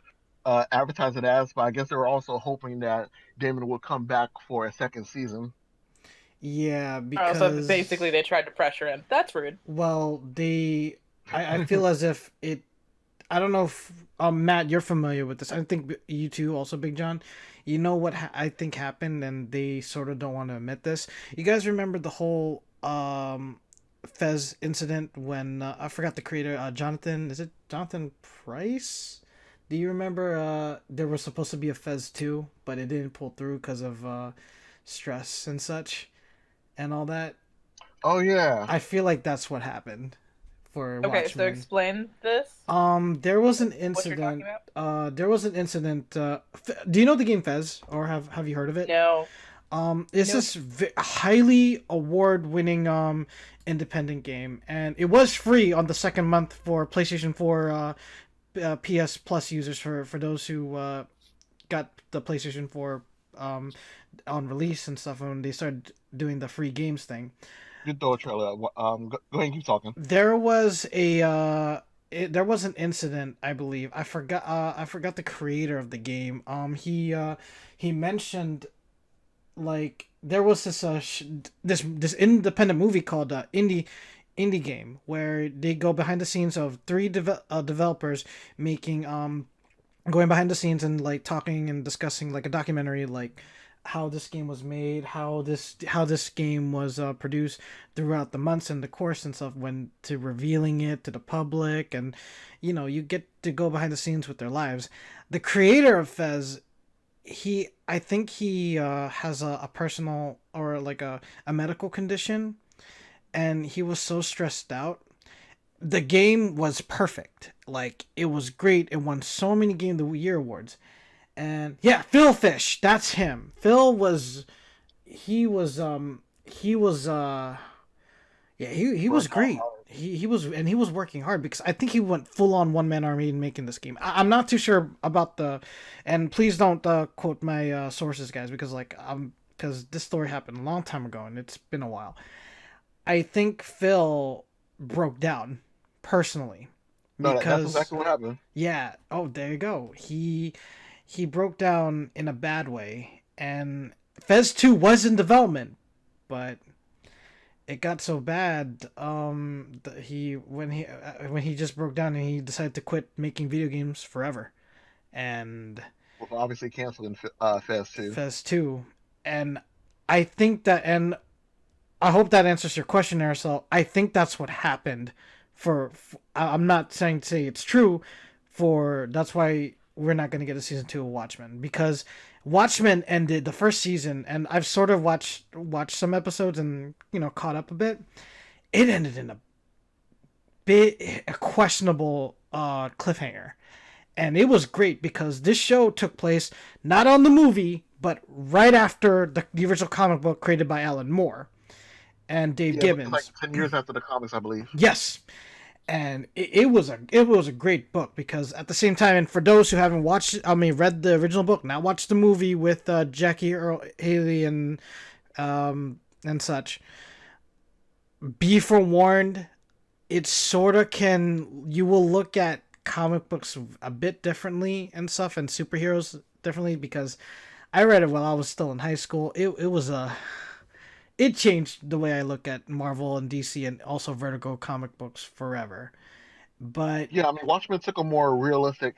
advertised it as, but I guess they were also hoping that Damon would come back for a second season. Yeah, because so basically they tried to pressure him. That's rude. Well, I feel as if it. I don't know if Matt, you're familiar with this. I think you too, also Big John. You know what I think happened, and they sort of don't want to admit this. You guys remember the whole Fez incident when I forgot the creator, Johnathan. Is it Johnathan Price? Do you remember there was supposed to be a Fez 2, but it didn't pull through because of stress and such and all that? Oh yeah. I feel like that's what happened for Okay, Watchmen. so explain this. There was an incident. What you're talking about? There was an incident. Do you know the game Fez, or have you heard of it? No. It's this highly award-winning independent game, and it was free on the second month for PlayStation 4 PS Plus users for those who got the PlayStation 4 on release and stuff when they started doing the free games thing. Good throw a trailer. Go ahead and keep talking. There was there was an incident, I believe. I forgot the creator of the game. He mentioned, like, there was this independent movie called Indie Game, where they go behind the scenes of 3 developers making going behind the scenes and like talking and discussing like a documentary, like how this game was made, how this game was produced throughout the months and the course and stuff, when to revealing it to the public, and you get to go behind the scenes with their lives. The creator of Fez, I think he has a personal or like a medical condition, and he was so stressed out. The game was perfect. Like, it was great. It won so many Game of the Year awards. And yeah, Phil Fish, that's him. Phil was he was great. He was working hard, because I think he went full on one-man army in making this game. I'm not too sure about and please don't quote my sources, guys, because because this story happened a long time ago and it's been a while. I think Phil broke down personally. No, that's exactly what happened. Yeah. Oh, there you go. He broke down in a bad way, and Fez 2 was in development, but it got so bad when he just broke down and he decided to quit making video games forever, and obviously canceling Fez 2. And I think that, and I hope that answers your question, Erisel. I think that's what happened. I'm not saying to say it's true. That's why we're not going to get a season 2 of Watchmen, because Watchmen ended the first season, and I've sort of watched some episodes and caught up a bit. It ended in a questionable cliffhanger, and it was great because this show took place not on the movie, but right after the original comic book created by Alan Moore and Dave Gibbons. Like 10 years after the comics, I believe. Yes. And it was a great book, because at the same time, and for those who haven't read the original book, now watch the movie with Jackie Earle Haley and such. Be forewarned, it sort of you will look at comic books a bit differently and stuff, and superheroes differently, because I read it while I was still in high school. It changed the way I look at Marvel and DC and also Vertigo comic books forever. But yeah, I mean, Watchmen took a more realistic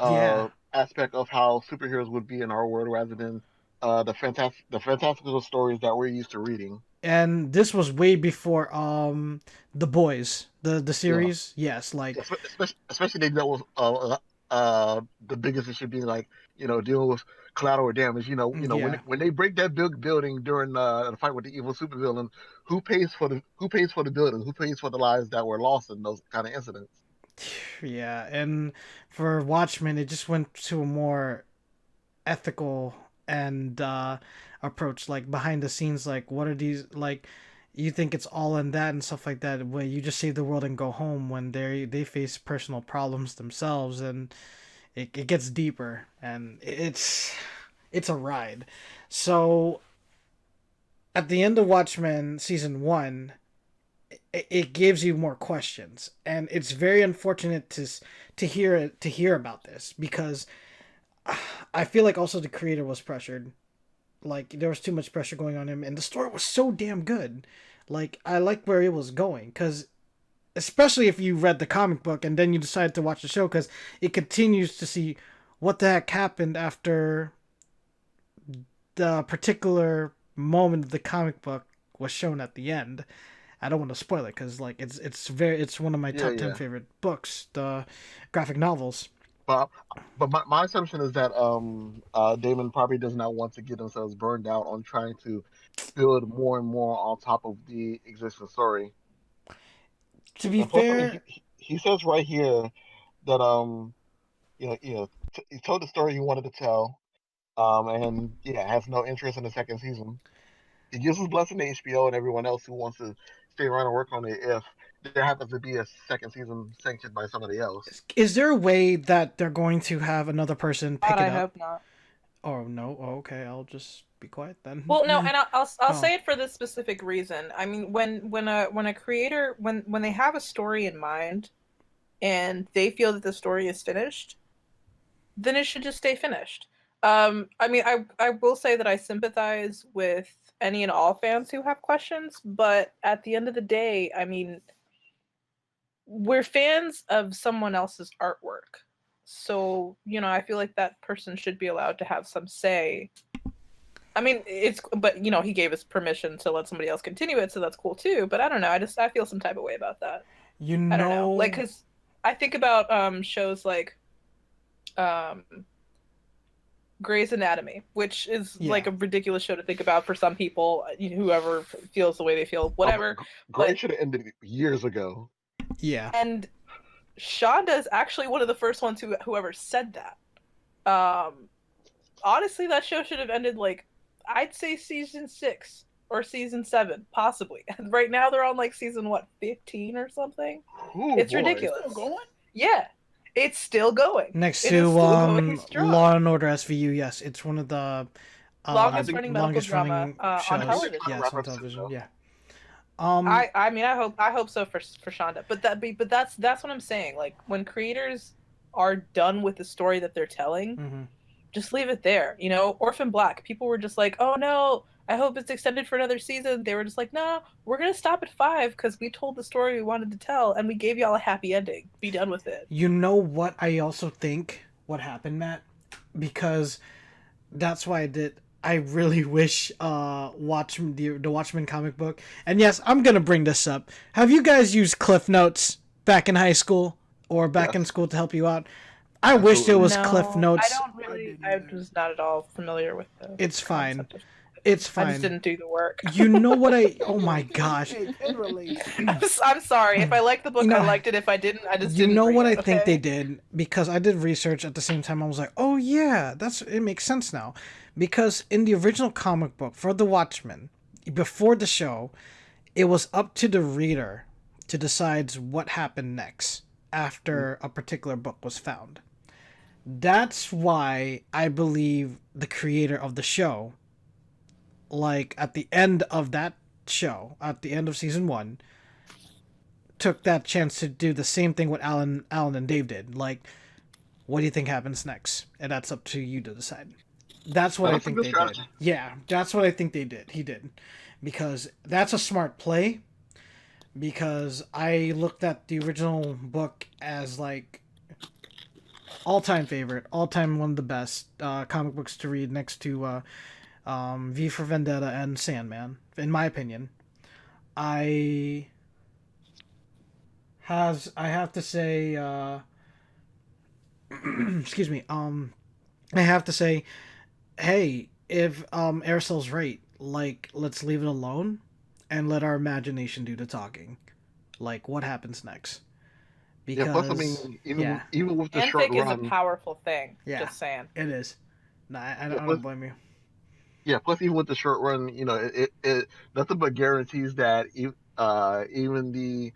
aspect of how superheroes would be in our world, rather than the fantastical stories that we're used to reading. And this was way before The Boys, the series. Yeah. Yes, like especially they dealt with the biggest issue being like, dealing with collateral damage. When they break that building during the fight with the evil supervillain, who pays for the building? Who pays for the lives that were lost in those kind of incidents? Yeah, and for Watchmen, it just went to a more ethical and approach, like behind the scenes, like what are these, like you think it's all in that and stuff like that, where you just save the world and go home, when they face personal problems themselves, and it gets deeper, and it's a ride. So at the end of Watchmen season 1, it gives you more questions, and it's very unfortunate to hear about this, because I feel like also the creator was pressured. Like, there was too much pressure going on him, and the story was so damn good. Like, I liked where it was going, because especially if you read the comic book and then you decide to watch the show, because it continues to see what the heck happened after the particular moment of the comic book was shown at the end. I don't want to spoil it, because like it's one of my top 10 favorite books, the graphic novels. But my assumption is that Damon probably does not want to get themselves burned out on trying to build more and more on top of the existing story. To be fair, he says right here that he told the story he wanted to tell, and has no interest in the second season. He gives his blessing to HBO and everyone else who wants to stay around and work on it if there happens to be a second season sanctioned by somebody else. Is there a way that they're going to have another person pick it up? I hope not. Oh no. Oh, okay, I'll just be quiet then. Well, no, and I'll say it for this specific reason. I mean, when a creator when they have a story in mind, and they feel that the story is finished, then it should just stay finished. I mean, I will say that I sympathize with any and all fans who have questions, but at the end of the day, I mean, we're fans of someone else's artwork. So, I feel like that person should be allowed to have some say. I mean, but he gave us permission to let somebody else continue it, so that's cool too. But I don't know, I feel some type of way about that. I don't know. Like, because I think about shows like Grey's Anatomy, which is like a ridiculous show to think about for some people, whoever feels the way they feel, whatever. Grey should have ended years ago. Yeah. And Shonda is actually one of the first ones whoever said that. Honestly, that show should have ended, like, I'd say season 6 or season 7, possibly. And right now they're on like season 15 or something. It's ridiculous. Still going? Yeah. It's still going. Next to Law and Order SVU, yes, it's one of the longest running medical drama on television. Yes, on television. Yeah. I mean, I hope so for Shonda, but that's what I'm saying. Like, when creators are done with the story that they're telling, just leave it there. Orphan Black, people were just like, oh no, I hope it's extended for another season. They were just like, nah, we're gonna stop at 5 because we told the story we wanted to tell, and we gave y'all a happy ending. Be done with it. You know what I also think what happened, Matt? Because that's why I really wish the Watchmen comic book. And yes, I'm gonna bring this up. Have you guys used Cliff Notes back in high school or back in school to help you out? I wish there was Cliff Notes. I was not at all familiar with the It's fine. It's fine. I just didn't do the work. You know what oh my gosh. I'm sorry. If I liked the book, I liked it. If I didn't, I just didn't. You know what I think they did? Because I did research at the same time. I was like, oh yeah, it makes sense now. Because in the original comic book for The Watchmen, before the show, it was up to the reader to decide what happened next after a particular book was found. That's why I believe the creator of the show, like at the end of that show, at the end of season 1, took that chance to do the same thing what Alan and Dave did. Like, what do you think happens next? And that's up to you to decide. That's what I think they did. Yeah, that's what I think they did. He did. Because that's a smart play. Because I looked at the original book as, like, all-time favorite. All-time one of the best comic books to read next to V for Vendetta and Sandman, in my opinion. I have to say, excuse me, I have to say, hey, if Erisel's right, like, let's leave it alone and let our imagination do the talking. Like, what happens next? Because, yeah, plus, I mean, even with the short Fanfic run, is a powerful thing. Yeah, just saying. It is. No, I don't blame you. Yeah, plus even with the short run, you know, it nothing but guarantees that even the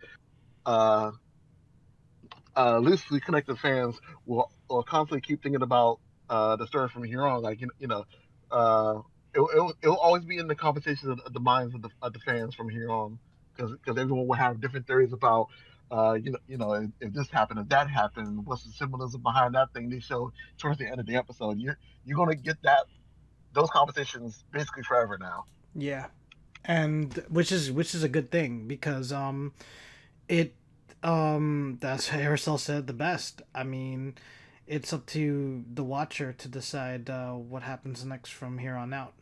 loosely connected fans will constantly keep thinking about the story from here on. Like, it'll always be in the conversations of the minds of the fans from here on, because everyone will have different theories about if this happened, if that happened, what's the symbolism behind that thing they show towards the end of the episode. You're gonna get those conversations basically forever now. Yeah, and which is a good thing, because that's Erisel said the best. I mean, it's up to the watcher to decide what happens next from here on out.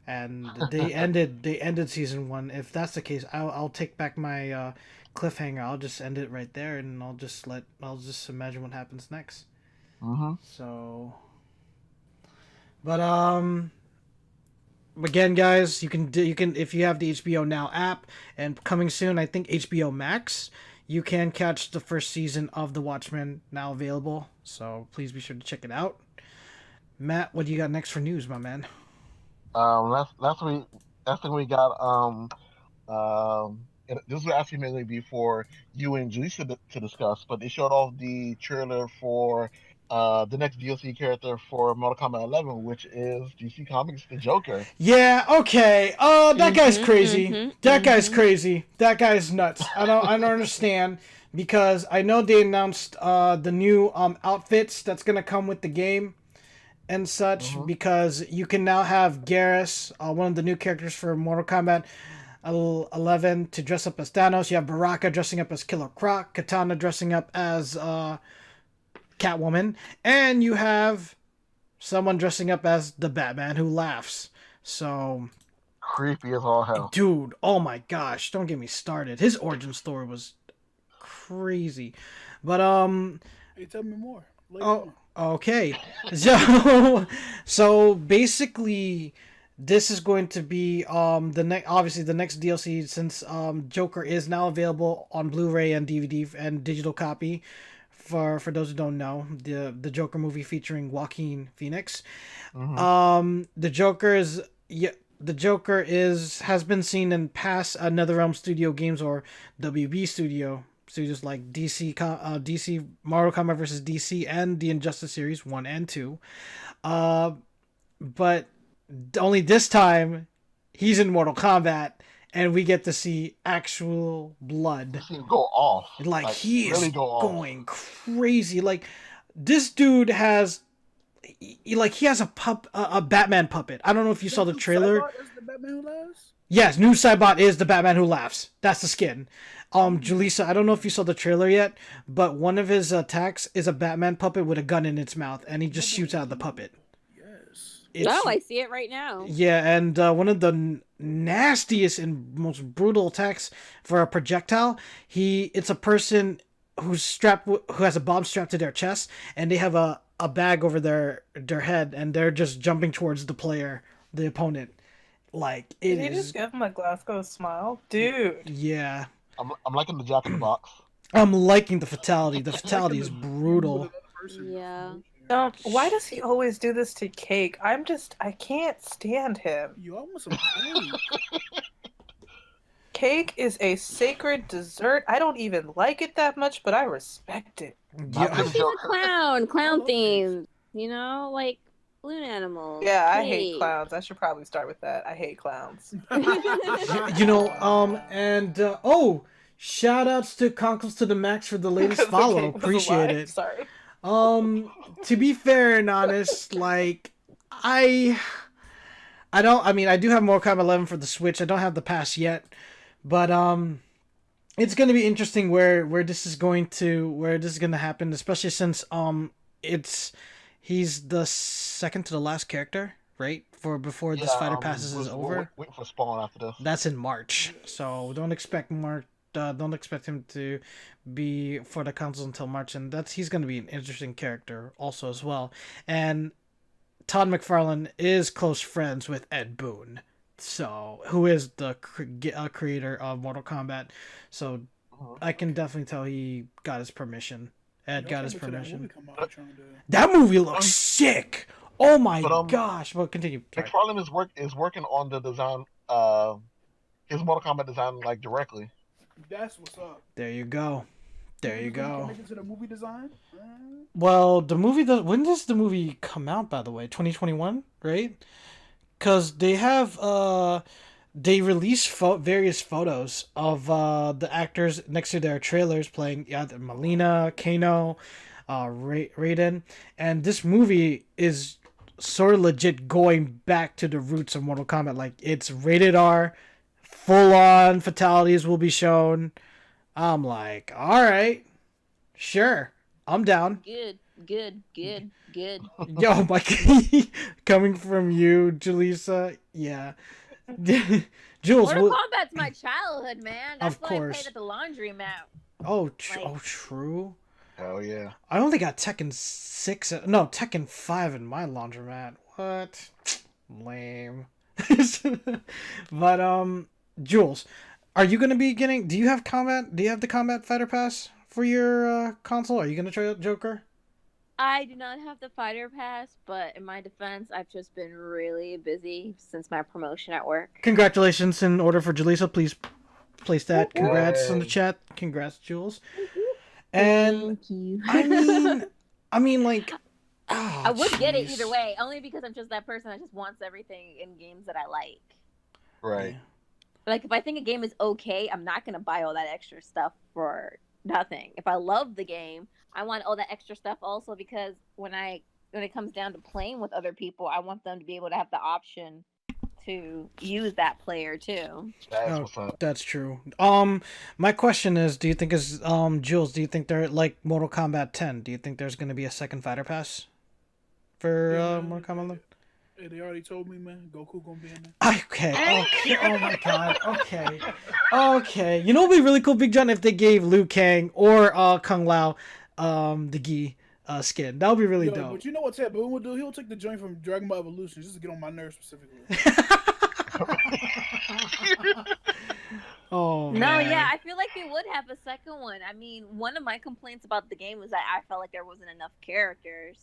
And they ended season 1. If that's the case, I'll take back my cliffhanger. I'll just end it right there, and I'll just imagine what happens next. So, but again, guys, you can if you have the HBO Now app, and coming soon, I think HBO Max, you can catch the first season of The Watchmen now available. So please be sure to check it out. Matt, what do you got next for news, my man? Last thing we got. This was actually mainly before you and Julisa to discuss, but they showed off the trailer for the next DLC character for Mortal Kombat 11, which is DC Comics' the Joker. Yeah, okay. That guy's crazy. That guy's crazy. That guy's nuts. I don't understand, because I know they announced the new outfits that's gonna come with the game and such, because you can now have Garrus, one of the new characters for Mortal Kombat 11, to dress up as Thanos. You have Baraka dressing up as Killer Croc, Katana dressing up as Catwoman, and you have someone dressing up as the Batman who laughs. So creepy as all hell, dude. Oh my gosh, don't get me started. His origin story was crazy, but Hey, tell me more. Okay. So basically, this is going to be obviously the next DLC, since Joker is now available on Blu-ray and DVD and digital copy. For those who don't know, the Joker movie featuring Joaquin Phoenix. The Joker has been seen in past NetherRealm Studio games, or WB studios like DC Mortal Kombat vs. DC and the Injustice series 1 and 2. But only this time he's in Mortal Kombat, and we get to see actual blood. Go off. Like he really is going crazy. Like, this dude has, he has a Batman puppet. I don't know if you saw the trailer. Is the Batman who laughs? Yes, new Cybot is the Batman who laughs. That's the skin. Julisa, I don't know if you saw the trailer yet, but one of his attacks is a Batman puppet with a gun in its mouth, and he just shoots out of the puppet. I see it right now. Yeah, and one of the nastiest and most brutal attacks for a projectile, it's a person who has a bomb strapped to their chest, and they have a bag over their head, and they're just jumping towards the opponent. Like, it Did he just give him a Glasgow smile? Dude. Yeah. I'm liking the Jack in the Box. I'm liking the fatality. The fatality is brutal. Yeah. Why does he always do this to Cake? I can't stand him. You almost a Cake is a sacred dessert. I don't even like it that much, but I respect it. Yeah. She's a clown theme. You know, like balloon animals. Yeah, I hate cake. clowns. I should probably start with that. I hate clowns. Shout outs to Conkles to the Max for the latest Because the follow. cake was Appreciate alive. it. Sorry. To be fair and honest, like I do have Mortal Kombat 11 for the Switch. I don't have the pass yet, but it's going to be interesting where this is going to happen, especially since he's the second to the last character, right? Before this fighter passes is over. Waiting for Spawn after this. That's in March, so don't expect him to be for the consoles until March, and he's going to be an interesting character also as well. And Todd McFarlane is close friends with Ed Boon, so who is the creator of Mortal Kombat. So I can definitely tell he got his permission. Ed got his permission. That movie looks sick. Oh my gosh! Well, continue. McFarlane is working on the design, his Mortal Kombat design like directly. That's what's up. There you go. Connected to the movie design. Well, the movie when does the movie come out? By the way, 2021, right? Because they have they release various photos of the actors next to their trailers playing Melina, Kano, Raiden, and this movie is sort of legit going back to the roots of Mortal Kombat. Like, it's rated R, full on fatalities will be shown. I'm like, all right, sure, I'm down. Good. Yo, Mike, coming from you, Julisa, yeah. Jules, Mortal Kombat's my childhood, man. That's of what course. I played at the laundromat. Oh, true. Hell yeah. I only got Tekken 5 in my laundromat. What? Lame. But Jules, are you gonna be getting? Do you have the Combat Fighter Pass for your console? Are you gonna try out Joker? I do not have the fighter pass, but in my defense, I've just been really busy since my promotion at work. Congratulations in order for Julisa. Please place that. Congrats in the chat. Congrats, Jules. And Thank you. I mean, like, I would get it either way, only because I'm just that person that just wants everything in games that I like. Right. Like, if I think a game is okay, I'm not gonna buy all that extra stuff for nothing. If I love the game, I want all that extra stuff also, because when it comes down to playing with other people, I want them to be able to have the option to use that player too. That's what's up. That's true. My question is, do you think Jules, do you think they're like Mortal Kombat 10? Do you think there's going to be a second fighter pass for Mortal Kombat 11? Hey, they already told me, man. Goku gonna be in there. Okay. Oh my god. Okay. You know what would be really cool, Big John, if they gave Liu Kang or Kung Lao the Gi skin. That would be really dope. But you know what Ted Boone would do? He'll take the joint from Dragon Ball Evolution just to get on my nerves specifically. Oh man. No, yeah, I feel like they would have a second one. I mean, one of my complaints about the game was that I felt like there wasn't enough characters.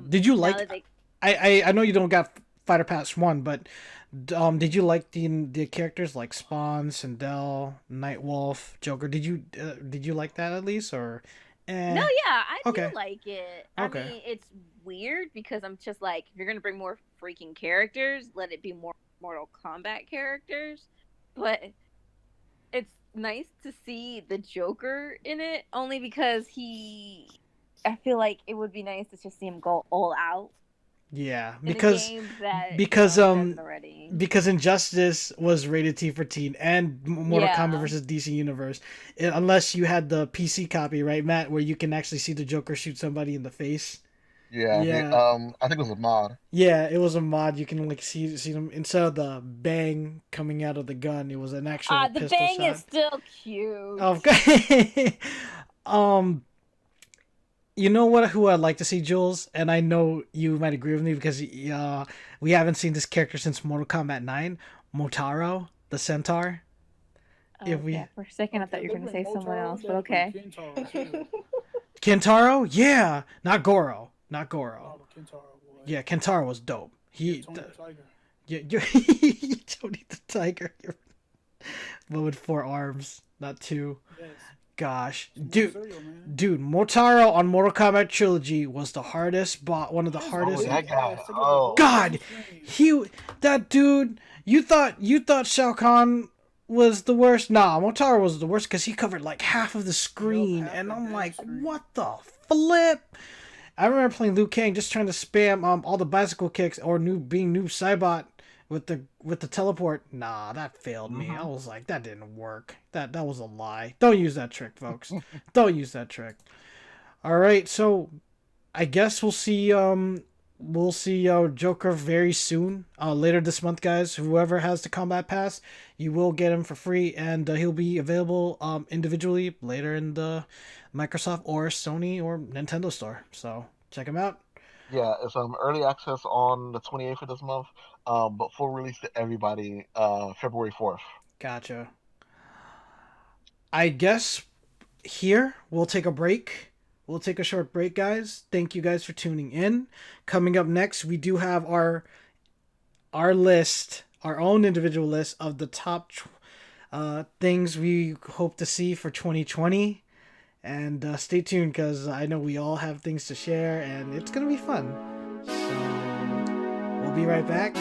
Did you like? I know you don't got Fighter Pass 1, but did you like the characters like Spawn, Sindel, Nightwolf, Joker? Did you like that at least, or? No, yeah, I do Okay. like it. Okay. I mean, it's weird because I'm just like, if you're gonna bring more freaking characters, let it be more Mortal Kombat characters. But it's nice to see the Joker in it, only because I feel like it would be nice to just see him go all out. Yeah, in because a game that, because doesn't already. because Injustice was rated T for teen, and Mortal Kombat versus DC Universe, unless you had the PC copy, right, Matt, where you can actually see the Joker shoot somebody in the face. Yeah. I think it was a mod. Yeah, it was a mod. You can like see them instead of the bang coming out of the gun. It was an actual The pistol bang shot. is still cute. Okay. You know who I'd like to see, Jules, and I know you might agree with me because we haven't seen this character since Mortal Kombat 9, Motaro, the Centaur. Yeah, for a second I thought you were gonna say someone else, but okay. Kentaro? Yeah, not Goro. Oh, Kentaro, boy. Yeah, Kentaro was dope. Tony the Tiger. Yeah, Tony the Tiger. but with 4 arms, not 2. Yes. Gosh, Some more dude, cereal, man. Motaro on Mortal Kombat Trilogy was the hardest one of the hardest. that guy. Took up the Oh. whole God, screen. that dude. You thought Shao Kahn was the worst? Nah, Motaro was the worst because he covered like half of the screen, half and the I'm damn like, screen. what the flip? I remember playing Liu Kang just trying to spam all the bicycle kicks or being Noob Saibot with the teleport. Nah, that failed me. I was like, that didn't work. That was a lie. Don't use that trick, folks. Don't use that trick. All right, so I guess we'll see Joker very soon. Later this month, guys. Whoever has the Combat Pass, you will get him for free, and he'll be available individually later in the Microsoft or Sony or Nintendo store. So check him out. Yeah, it's early access on the 28th of this month, but full release to everybody February 4th. Gotcha. I guess here we'll take a break. We'll take a short break, guys. Thank you guys for tuning in. Coming up next, we do have our list, our own individual list of the top things we hope to see for 2020. And stay tuned because I know we all have things to share and it's going to be fun. So we'll be right back.